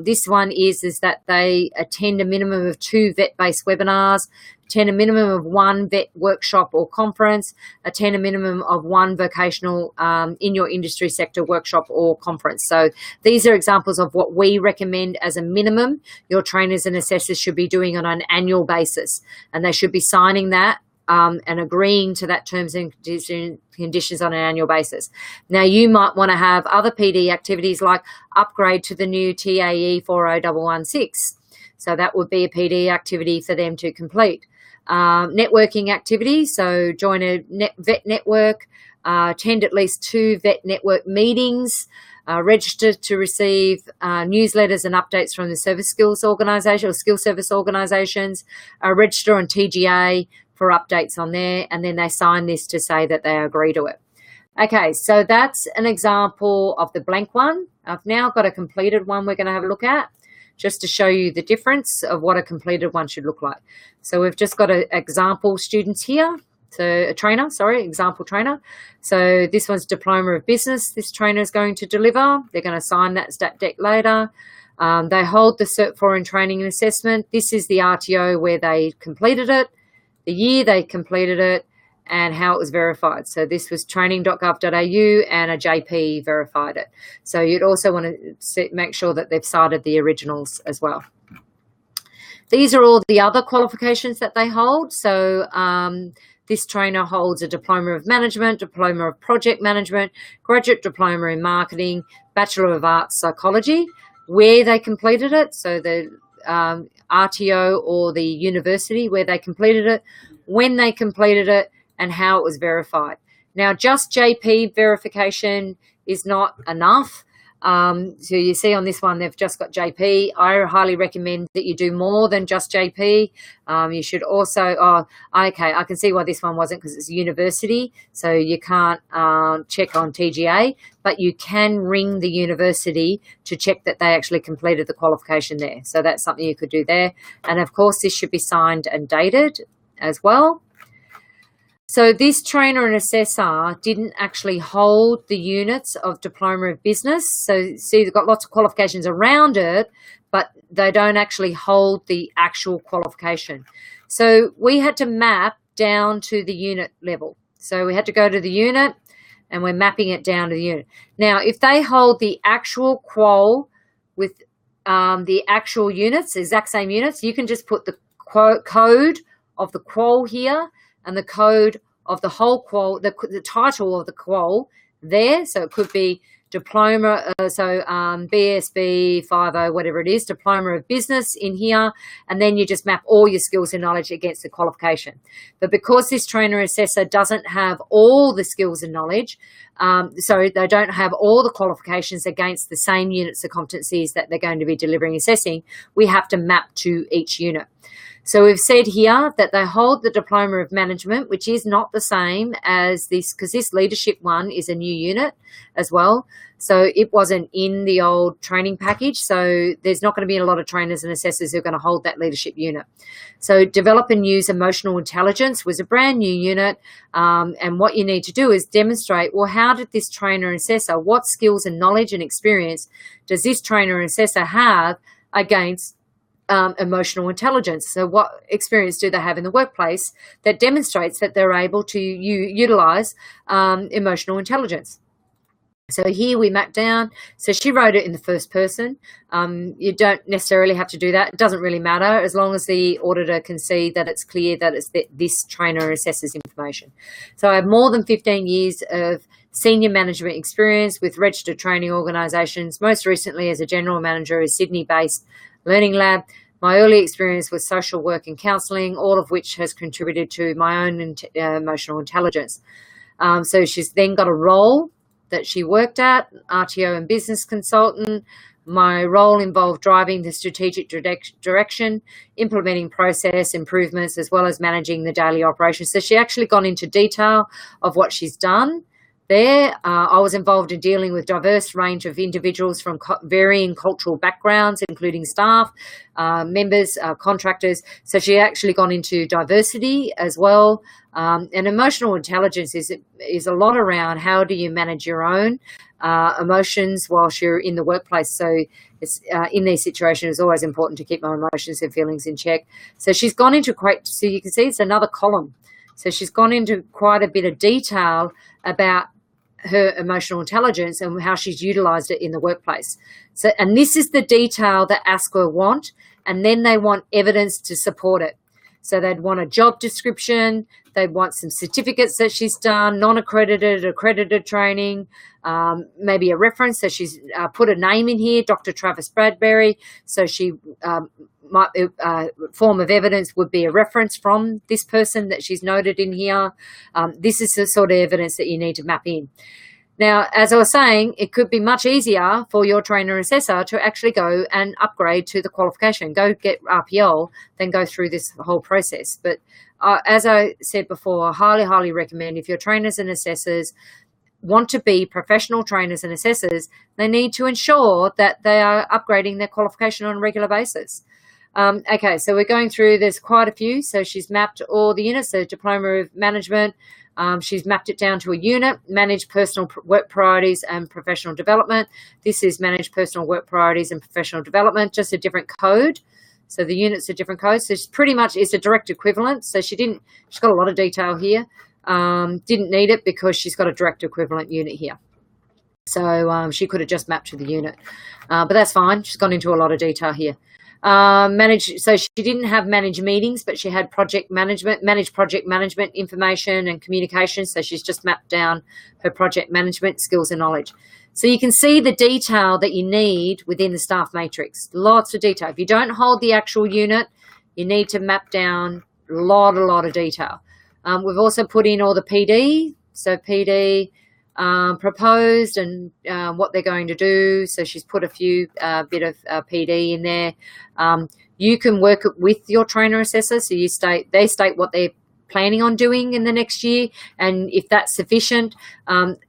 S1: This one is that they attend a minimum of 2 vet-based webinars, attend a minimum of 1 vet workshop or conference, attend a minimum of 1 vocational in your industry sector workshop or conference. So these are examples of what we recommend as a minimum your trainers and assessors should be doing on an annual basis, and they should be signing that and agreeing to that terms and conditions on an annual basis. Now, you might want to have other PD activities like upgrade to the new TAE 40116. So that would be a PD activity for them to complete. Networking activities, so join a vet network, attend at least 2 vet network meetings, register to receive newsletters and updates from the service skills organisation or skill service organisations, register on TGA for updates on there, and then they sign this to say that they agree to it. Okay, so that's an example of the blank one. I've now got a completed one we're going to have a look at, just to show you the difference of what a completed one should look like. So we've just got example students here. example trainer. So this one's Diploma of Business. This trainer is going to deliver. They're going to sign that stat deck later. They hold the Cert 4 in Training and Assessment. This is the RTO where they completed it, the year they completed it, and how it was verified. So this was training.gov.au and a JP verified it. So you'd also want to make sure that they've cited the originals as well. These are all the other qualifications that they hold. So this trainer holds a Diploma of Management, Diploma of Project Management, Graduate Diploma in Marketing, Bachelor of Arts Psychology, where they completed it. So the RTO or the university where they completed it, when they completed it, and how it was verified. Now, just JP verification is not enough. So you see on this one, they've just got JP. I highly recommend that you do more than just JP. You should also, I can see why this one wasn't, because it's a university. So you can't check on TGA, but you can ring the university to check that they actually completed the qualification there. So that's something you could do there. And of course, this should be signed and dated as well. So this trainer and assessor didn't actually hold the units of Diploma of Business. So see, they've got lots of qualifications around it, but they don't actually hold the actual qualification. So we had to map down to the unit level. So we had to go to the unit and we're mapping it down to the unit. Now, if they hold the actual qual with the actual units, the exact same units, you can just put the code of the qual here and the code of the whole qual, the title of the qual there. So it could be Diploma, BSB 50, whatever it is, Diploma of Business in here, and then you just map all your skills and knowledge against the qualification. But because this trainer assessor doesn't have all the skills and knowledge, so they don't have all the qualifications against the same units of competencies that they're going to be delivering assessing, we have to map to each unit. So we've said here that they hold the Diploma of Management, which is not the same as this, because this leadership one is a new unit as well. So it wasn't in the old training package. So there's not going to be a lot of trainers and assessors who are going to hold that leadership unit. So Develop and Use Emotional Intelligence was a brand new unit. And what you need to do is demonstrate, well, how did this trainer and assessor, what skills and knowledge and experience does this trainer and assessor have against emotional intelligence? So what experience do they have in the workplace that demonstrates that they're able to utilize emotional intelligence? So here we map down. So she wrote it in the first person. You don't necessarily have to do that. It doesn't really matter as long as the auditor can see that it's clear that it's this trainer assesses information. So I have more than 15 years of senior management experience with registered training organisations, most recently as a general manager of Sydney-based Learning Lab. My early experience was social work and counselling, all of which has contributed to my own emotional intelligence. So she's then got a role that she worked at, RTO and business consultant. My role involved driving the strategic direction, implementing process improvements, as well as managing the daily operations. So she actually gone into detail of what she's done there. I was involved in dealing with diverse range of individuals from varying cultural backgrounds, including staff, members, contractors. So she actually gone into diversity as well. And emotional intelligence is a lot around how do you manage your own emotions whilst you're in the workplace. So it's in these situations, it's always important to keep my emotions and feelings in check. So she's gone into so you can see it's another column. So she's gone into quite a bit of detail about her emotional intelligence and how she's utilised it in the workplace. So, and this is the detail that ASQA want, and then they want evidence to support it. So they'd want a job description, they'd want some certificates that she's done, non-accredited, accredited training, maybe a reference. So she's put a name in here, Dr. Travis Bradbury. So she form of evidence would be a reference from this person that she's noted in here. This is the sort of evidence that you need to map in. Now, as I was saying, it could be much easier for your trainer assessor to actually go and upgrade to the qualification, go get RPL, than go through this whole process. But as I said before, I highly, highly recommend if your trainers and assessors want to be professional trainers and assessors, they need to ensure that they are upgrading their qualification on a regular basis. Okay, so we're going through, there's quite a few. So she's mapped all the units, so Diploma of Management. She's mapped it down to a unit, manage personal work priorities and professional development. This is manage personal work priorities and professional development, just a different code. So the units are different codes. So it's pretty much, it's a direct equivalent. So she's got a lot of detail here. Didn't need it because she's got a direct equivalent unit here. So she could have just mapped to the unit, but that's fine. She's gone into a lot of detail here. So she didn't have manage meetings, but she had managed project management information and communication. So she's just mapped down her project management skills and knowledge. So you can see the detail that you need within the staff matrix. Lots of detail. If you don't hold the actual unit, you need to map down a lot of detail. We've also put in all the PD. So PD proposed and what they're going to do. So she's put a few bit of PD in there. You can work with your trainer assessor. So they state what they're planning on doing in the next year, and if that's sufficient.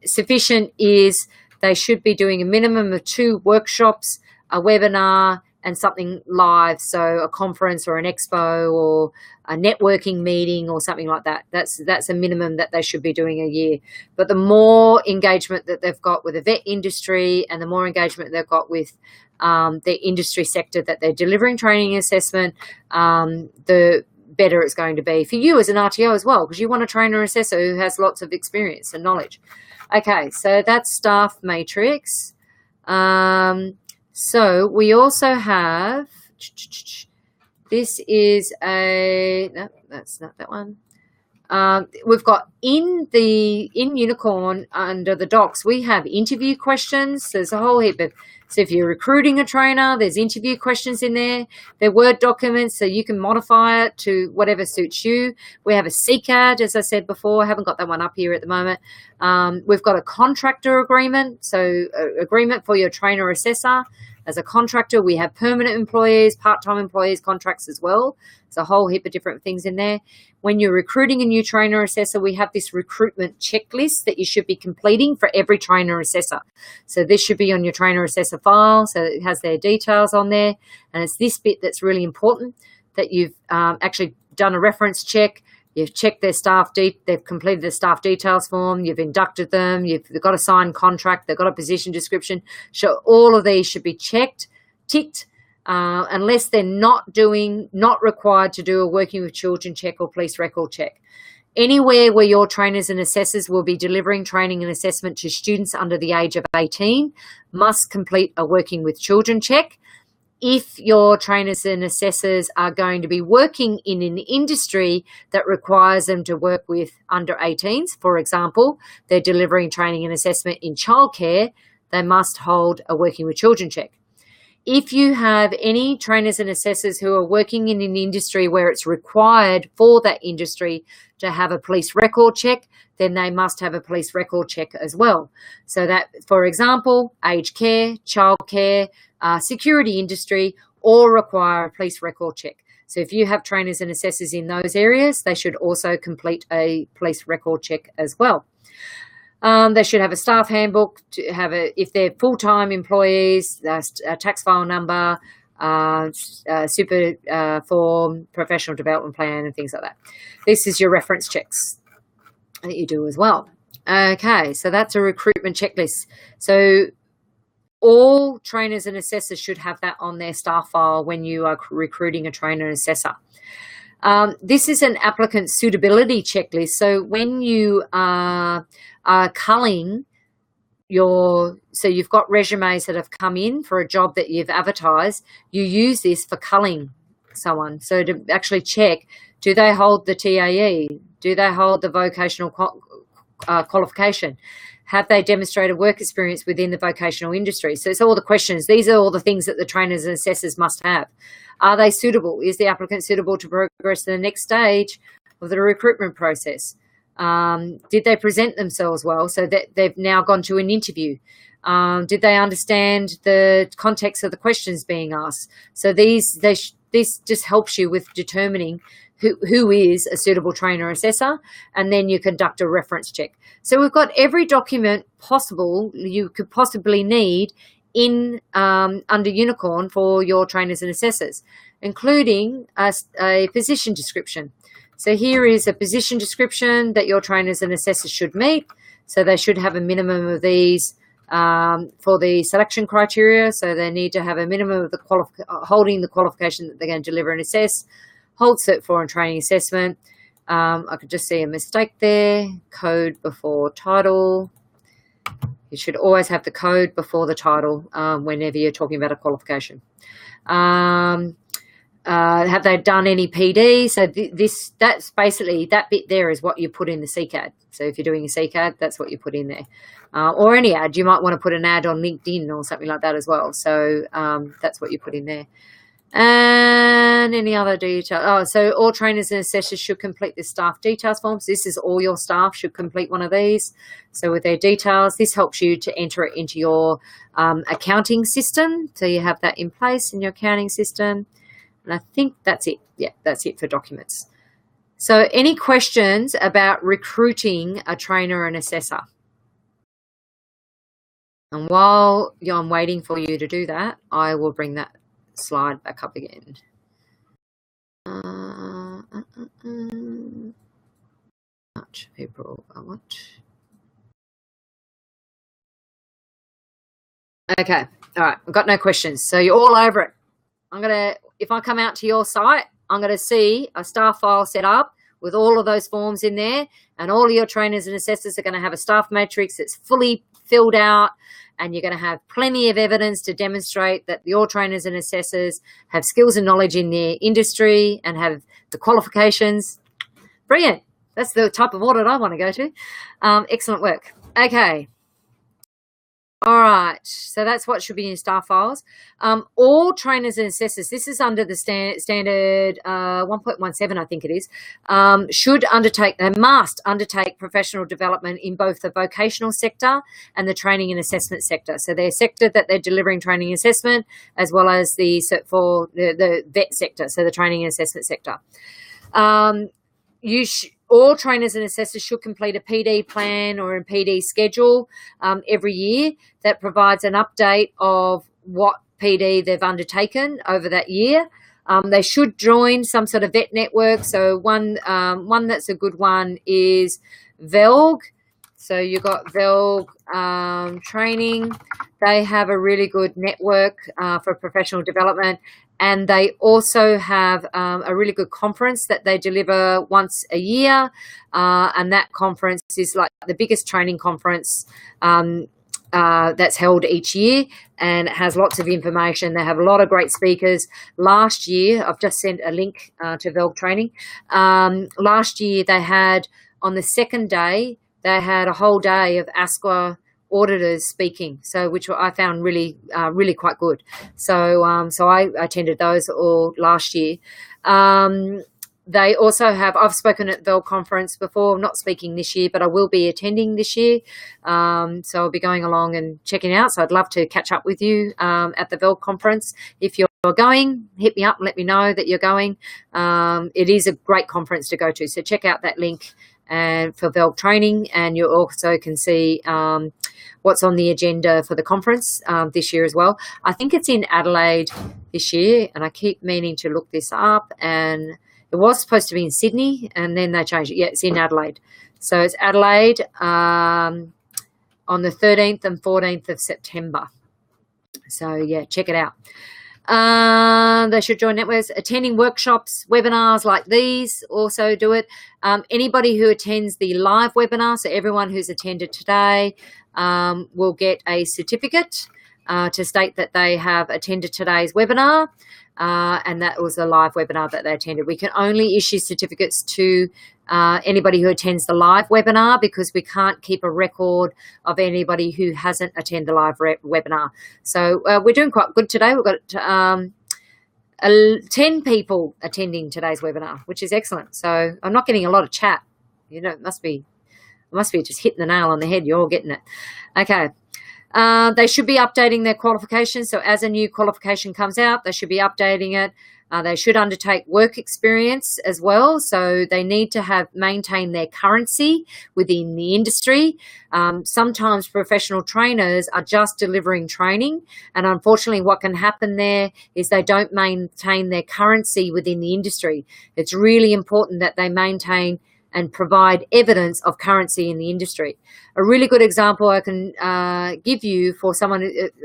S1: Sufficient is they should be doing a minimum of 2 workshops, a webinar, and something live, so a conference or an expo or a networking meeting or something like that. That's a minimum that they should be doing a year. But the more engagement that they've got with the vet industry and the more engagement they've got with the industry sector that they're delivering training and assessment, the better it's going to be for you as an RTO as well, because you want a trainer assessor who has lots of experience and knowledge. Okay, so that's staff matrix. So we also have, this is no, that's not that one. We've got in Unicorn under the docs, we have interview questions. There's a whole heap of, so if you're recruiting a trainer, there's interview questions in there. They're Word documents, so you can modify it to whatever suits you. We have a CCAD, as I said before. I haven't got that one up here at the moment. We've got a contractor agreement, so agreement for your trainer assessor. As a contractor, we have permanent employees, part-time employees, contracts as well. There's a whole heap of different things in there. When you're recruiting a new trainer assessor, we have this recruitment checklist that you should be completing for every trainer assessor. So this should be on your trainer assessor file. So it has their details on there. And it's this bit that's really important, that you've actually done a reference check. You've checked their staff, they've completed the staff details form, you've inducted them, they've got a signed contract, they've got a position description. So all of these should be checked, ticked, unless they're not required to do a working with children check or police record check. Anywhere where your trainers and assessors will be delivering training and assessment to students under the age of 18 must complete a working with children check. If your trainers and assessors are going to be working in an industry that requires them to work with under 18s, for example, they're delivering training and assessment in childcare, they must hold a working with children check. If you have any trainers and assessors who are working in an industry where it's required for that industry to have a police record check, then they must have a police record check as well. So that, for example, aged care, childcare, security industry, all require a police record check. So if you have trainers and assessors in those areas, they should also complete a police record check as well. They should have a staff handbook, to have if they're full-time employees, a tax file number, super form, professional development plan, and things like that. This is your reference checks that you do as well. Okay, so that's a recruitment checklist. So all trainers and assessors should have that on their staff file when you are recruiting a trainer and assessor. This is an applicant suitability checklist. So when you are culling so you've got resumes that have come in for a job that you've advertised, you use this for culling someone. So to actually check, do they hold the TAE? Do they hold the vocational qualification? Have they demonstrated work experience within the vocational industry? So it's all the questions. These are all the things that the trainers and assessors must have. Are they suitable? Is the applicant suitable to progress to the next stage of the recruitment process? Did they present themselves well so that they've now gone to an interview? Did they understand the context of the questions being asked? So this just helps you with determining who is a suitable trainer assessor, and then you conduct a reference check. So we've got every document possible you could possibly need in under Unicorn for your trainers and assessors, including a position description. So here is a position description that your trainers and assessors should meet. So they should have a minimum of these for the selection criteria. So they need to have a minimum of the holding the qualification that they're going to deliver and assess, hold Cert 4 and training assessment. I could just see a mistake there. Code before title. You should always have the code before the title whenever you're talking about a qualification. Have they done any PD? So that's basically, that bit there is what you put in the CCAD. So if you're doing a CCAD, that's what you put in there. Or any ad. You might want to put an ad on LinkedIn or something like that as well. So that's what you put in there. And any other detail? Oh, so all trainers and assessors should complete the staff details forms. This is all your staff should complete one of these. So with their details, this helps you to enter it into your accounting system. So you have that in place in your accounting system. And I think that's it. Yeah, that's it for documents. So any questions about recruiting a trainer and assessor? And while I'm waiting for you to do that, I will bring that slide back up again. March, April, what? Okay, all right, I've got no questions. So you're all over it. If I come out to your site, I'm going to see a staff file set up with all of those forms in there, and all of your trainers and assessors are going to have a staff matrix that's fully filled out, and you're going to have plenty of evidence to demonstrate that your trainers and assessors have skills and knowledge in their industry and have the qualifications. Brilliant. That's the type of audit I want to go to. Excellent work. Okay. All right, so that's what should be in staff files. All trainers and assessors, this is under the standard 1.17, I think it is, they must undertake professional development in both the vocational sector and the training and assessment sector. So their sector that they're delivering training and assessment, as well as the Cert 4, the vet sector, so the training and assessment sector. All trainers and assessors should complete a PD plan or a PD schedule every year that provides an update of what PD they've undertaken over that year. They should join some sort of vet network. So one that's a good one is VELG. So you've got VELG training. They have a really good network for professional development. And they also have a really good conference that they deliver once a year. And that conference is like the biggest training conference that's held each year. And it has lots of information. They have a lot of great speakers. Last year, I've just sent a link to VELG training. Last year, they had, on the second day, they had a whole day of ASQA auditors speaking, so which I found really quite good. So I attended those all last year. They also have, I've spoken at the VELG conference before. I'm not speaking this year, but I will be attending this year. So I'll be going along and checking out. So I'd love to catch up with you at the VELG conference. If you're going, hit me up and let me know that you're going. It is a great conference to go to. So check out that link and for VELG training, and you also can see what's on the agenda for the conference this year as well. I think it's in Adelaide this year, and I keep meaning to look this up, and it was supposed to be in Sydney, and then they changed it. Yeah, it's in Adelaide. So it's Adelaide on the 13th and 14th of September. So, yeah, check it out. They should join networks. Attending workshops, webinars like these, also do it. Anybody who attends the live webinar, so everyone who's attended today will get a certificate to state that they have attended today's webinar, and that was a live webinar that they attended. We can only issue certificates to anybody who attends the live webinar, because we can't keep a record of anybody who hasn't attended the live webinar. So we're doing quite good today. We've got 10 people attending today's webinar, which is excellent. So I'm not getting a lot of chat. You know, it must be just hitting the nail on the head. You're all getting it. Okay. They should be updating their qualifications. So as a new qualification comes out, they should be updating it. They should undertake work experience as well. So they need to maintain their currency within the industry. Sometimes professional trainers are just delivering training. And unfortunately, what can happen there is they don't maintain their currency within the industry. It's really important that they maintain and provide evidence of currency in the industry. A really good example I can give you for someone,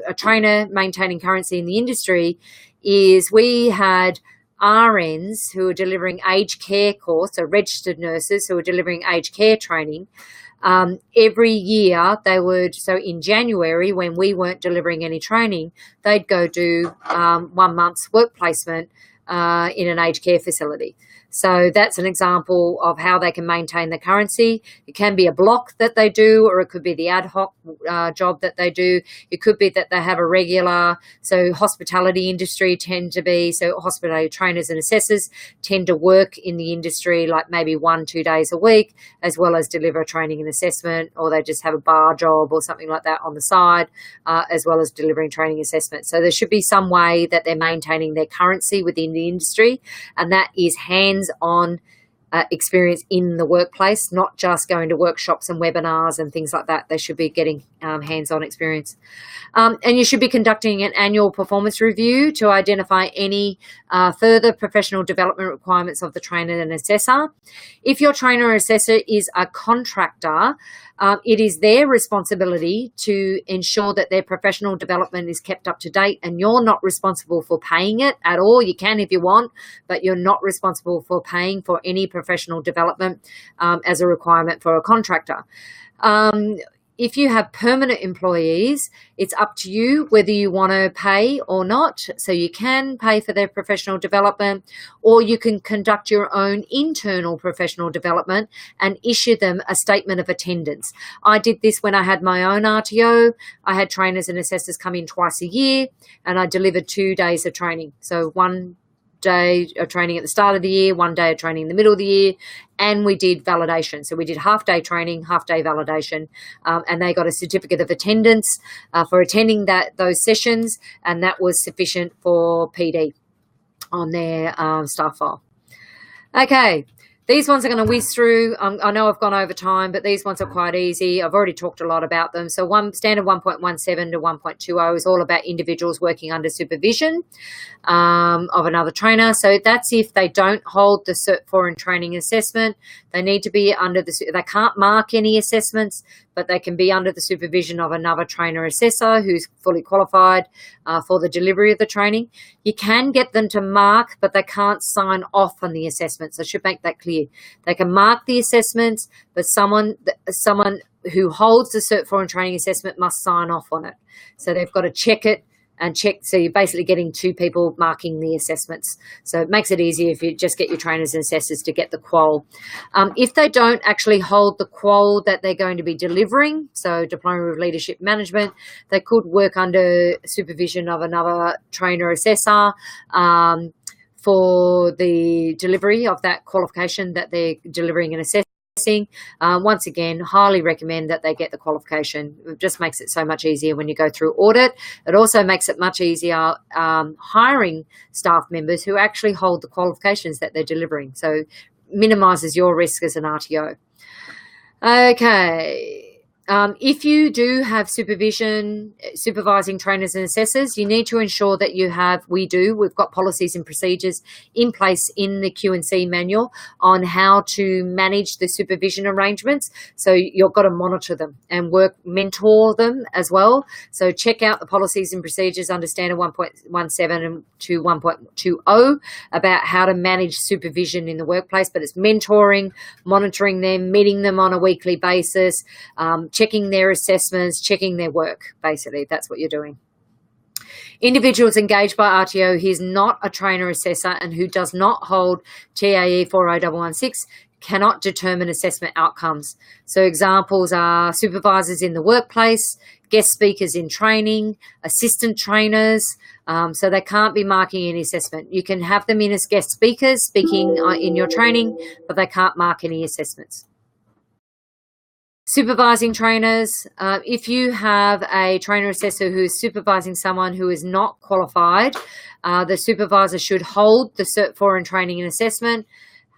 S1: a trainer maintaining currency in the industry, is we had RNs who are delivering aged care course, so registered nurses who are delivering aged care training. Every year they would, so in January when we weren't delivering any training, they'd go do 1 month's work placement in an aged care facility. So that's an example of how they can maintain the currency. It can be a block that they do, or it could be the ad hoc job that they do. It could be that they have a regular, so hospitality industry tend to be, so hospitality trainers and assessors tend to work in the industry like maybe 1-2 days a week, as well as deliver training and assessment, or they just have a bar job or something like that on the side, as well as delivering training assessment. So there should be some way that they're maintaining their currency within the industry, and that is hands-on experience in the workplace, not just going to workshops and webinars and things like that. They should be getting hands-on experience. And you should be conducting an annual performance review to identify any further professional development requirements of the trainer and assessor. If your trainer or assessor is a contractor, it is their responsibility to ensure that their professional development is kept up to date, and you're not responsible for paying it at all. You can if you want, but you're not responsible for paying for any professional development as a requirement for a contractor. If you have permanent employees, it's up to you whether you want to pay or not. So you can pay for their professional development, or you can conduct your own internal professional development and issue them a statement of attendance. I did this when I had my own RTO. I had trainers and assessors come in twice a year, and I delivered 2 days of training. So 1 day of training at the start of the year, 1 day of training in the middle of the year, and we did validation. So we did half-day training, half-day validation, and they got a certificate of attendance for attending those sessions, and that was sufficient for PD on their staff file. Okay. These ones are going to whiz through. I know I've gone over time, but these ones are quite easy. I've already talked a lot about them. So standard 1.17 to 1.20 is all about individuals working under supervision of another trainer. So that's if they don't hold the Cert 4 in training assessment. They need to be they can't mark any assessments, but they can be under the supervision of another trainer assessor who's fully qualified for the delivery of the training. You can get them to mark, but they can't sign off on the assessments. I should make that clear. They can mark the assessments, but someone who holds the Cert 4 in training assessment must sign off on it. So they've got to check it and check. So you're basically getting 2 people marking the assessments. So it makes it easier if you just get your trainers and assessors to get the qual. If they don't actually hold the qual that they're going to be delivering, so Diploma of Leadership Management, they could work under supervision of another trainer assessor for the delivery of that qualification that they're delivering and assessing. Once again, highly recommend that they get the qualification. It just makes it so much easier when you go through audit. It also makes it much easier hiring staff members who actually hold the qualifications that they're delivering. So minimises your risk as an RTO. Okay. If you do have supervising trainers and assessors, you need to ensure that we've got policies and procedures in place in the Q&C manual on how to manage the supervision arrangements. So you've got to monitor them and mentor them as well. So check out the policies and procedures under standard 1.17 to 1.20 about how to manage supervision in the workplace, but it's mentoring, monitoring them, meeting them on a weekly basis, checking their assessments, checking their work, basically. That's what you're doing. Individuals engaged by RTO who is not a trainer assessor and who does not hold TAE 40116 cannot determine assessment outcomes. So examples are supervisors in the workplace, guest speakers in training, assistant trainers. So they can't be marking any assessment. You can have them in as guest speakers speaking in your training, but they can't mark any assessments. Supervising trainers, if you have a trainer assessor who is supervising someone who is not qualified, the supervisor should hold the Cert 4 in training and assessment,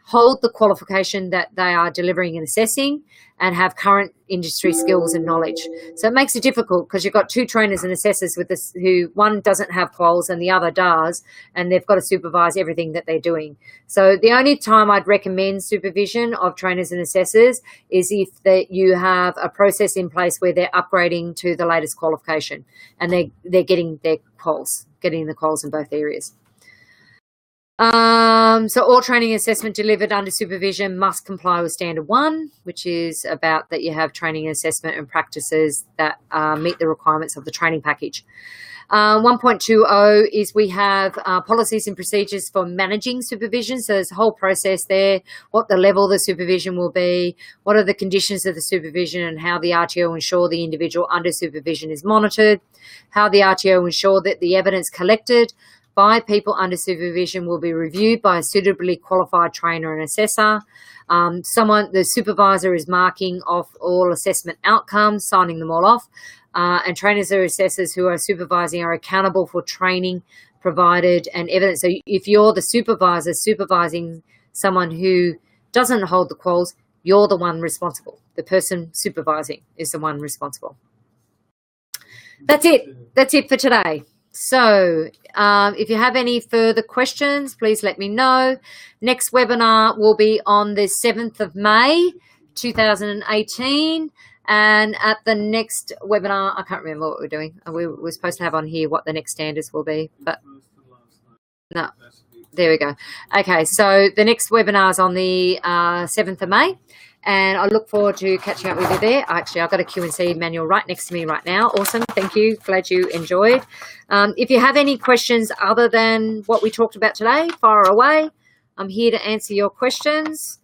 S1: hold the qualification that they are delivering and assessing, and have current industry skills and knowledge. So it makes it difficult because you've got two trainers and assessors with this, who one doesn't have quals and the other does, and they've got to supervise everything that they're doing. So the only time I'd recommend supervision of trainers and assessors is if you have a process in place where they're upgrading to the latest qualification and they're getting their quals, getting the quals in both areas. So all training and assessment delivered under supervision must comply with Standard 1, which is about that you have training and assessment and practices that meet the requirements of the training package. 1.20 is we have policies and procedures for managing supervision. So there's a whole process there, what the level of the supervision will be, what are the conditions of the supervision, and how the RTO will ensure the individual under supervision is monitored, how the RTO will ensure that the evidence collected by people under supervision will be reviewed by a suitably qualified trainer and assessor. The supervisor is marking off all assessment outcomes, signing them all off, and trainers or assessors who are supervising are accountable for training provided and evidence. So if you're the supervisor supervising someone who doesn't hold the quals, you're the one responsible. The person supervising is the one responsible. That's it. That's it for today. So if you have any further questions, please let me know. Next webinar will be on the 7th of May, 2018. And at the next webinar, I can't remember what we're doing. We were supposed to have on here what the next standards will be, but no, there we go. Okay, so the next webinar is on the 7th of May. And I look forward to catching up with you there. Actually, I've got a Q&C manual right next to me right now. Awesome. Thank you. Glad you enjoyed. If you have any questions other than what we talked about today, fire away. I'm here to answer your questions.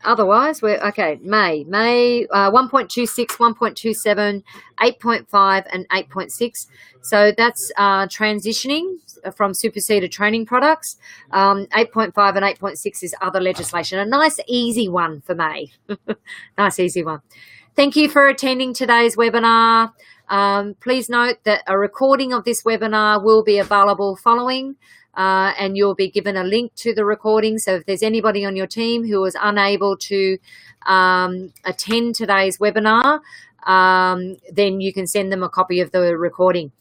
S1: Otherwise, we're okay. May 1.26, 1.27, 8.5, and 8.6. So that's transitioning from superseded training products. 8.5 and 8.6 is other legislation. A nice easy one for May. Nice easy one. Thank you for attending today's webinar. Please note that a recording of this webinar will be available following. And you'll be given a link to the recording. So if there's anybody on your team who was unable to attend today's webinar, then you can send them a copy of the recording.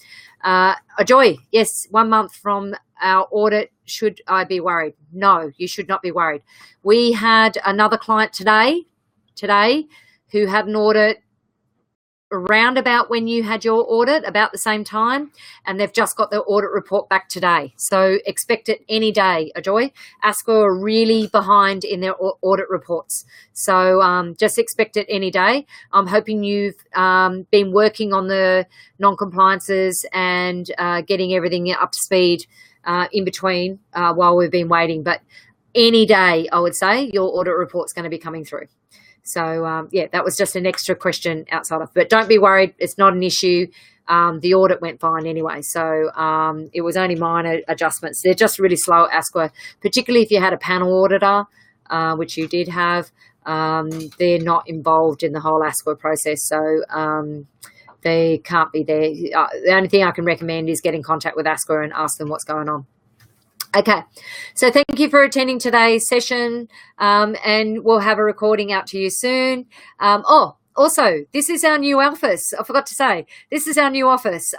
S1: Joy, yes, 1 month from our audit, should I be worried? No, you should not be worried. We had another client today who had an audit around about when you had your audit, about the same time, and they've just got their audit report back today. So expect it any day, Ajoy. ASCO are really behind in their audit reports. So just expect it any day. I'm hoping you've been working on the non-compliances and getting everything up to speed in between while we've been waiting. But any day, I would say, your audit report's going to be coming through. So, yeah, that was just an extra question outside of, but don't be worried. It's not an issue. The audit went fine anyway. So it was only minor adjustments. They're just really slow at ASCO, particularly if you had a panel auditor, which you did have. They're not involved in the whole ASCO process. So they can't be there. The only thing I can recommend is get in contact with ASCO and ask them what's going on. Okay, so thank you for attending today's session, and we'll have a recording out to you soon. Also, this is our new office. I forgot to say, this is our new office.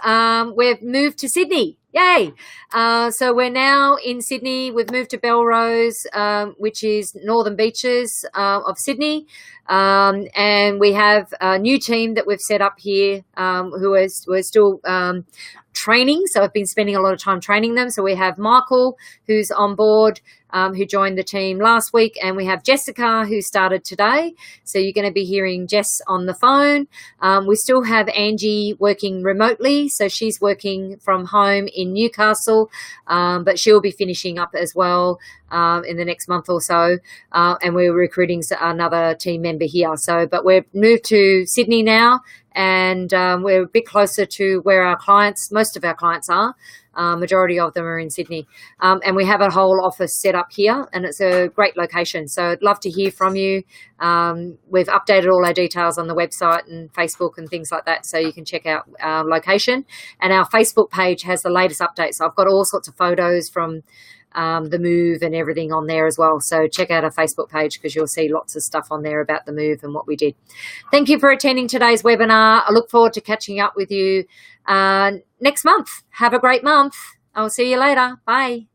S1: We've moved to Sydney. Yay! So we're now in Sydney. We've moved to Belrose, which is Northern Beaches of Sydney. And we have a new team that we've set up here we're still training. So I've been spending a lot of time training them. So we have Michael, who's on board, who joined the team last week, and we have Jessica, who started today. So you're going to be hearing Jess on the phone. We still have Angie working remotely. So she's working from home in Newcastle, but she'll be finishing up as well in the next month or so. And we're recruiting another team member here. So, but we've moved to Sydney now, and we're a bit closer to where most of our clients are. Majority of them are in Sydney, and we have a whole office set up here, and it's a great location. So I'd love to hear from you. We've updated all our details on the website and Facebook and things like that, so you can check out our location. And our Facebook page has the latest updates. So I've got all sorts of photos from the move and everything on there as well. So check out our Facebook page, because you'll see lots of stuff on there about the move and what we did. Thank you for attending today's webinar. I look forward to catching up with you next month. Have a great month. I'll see you later. Bye.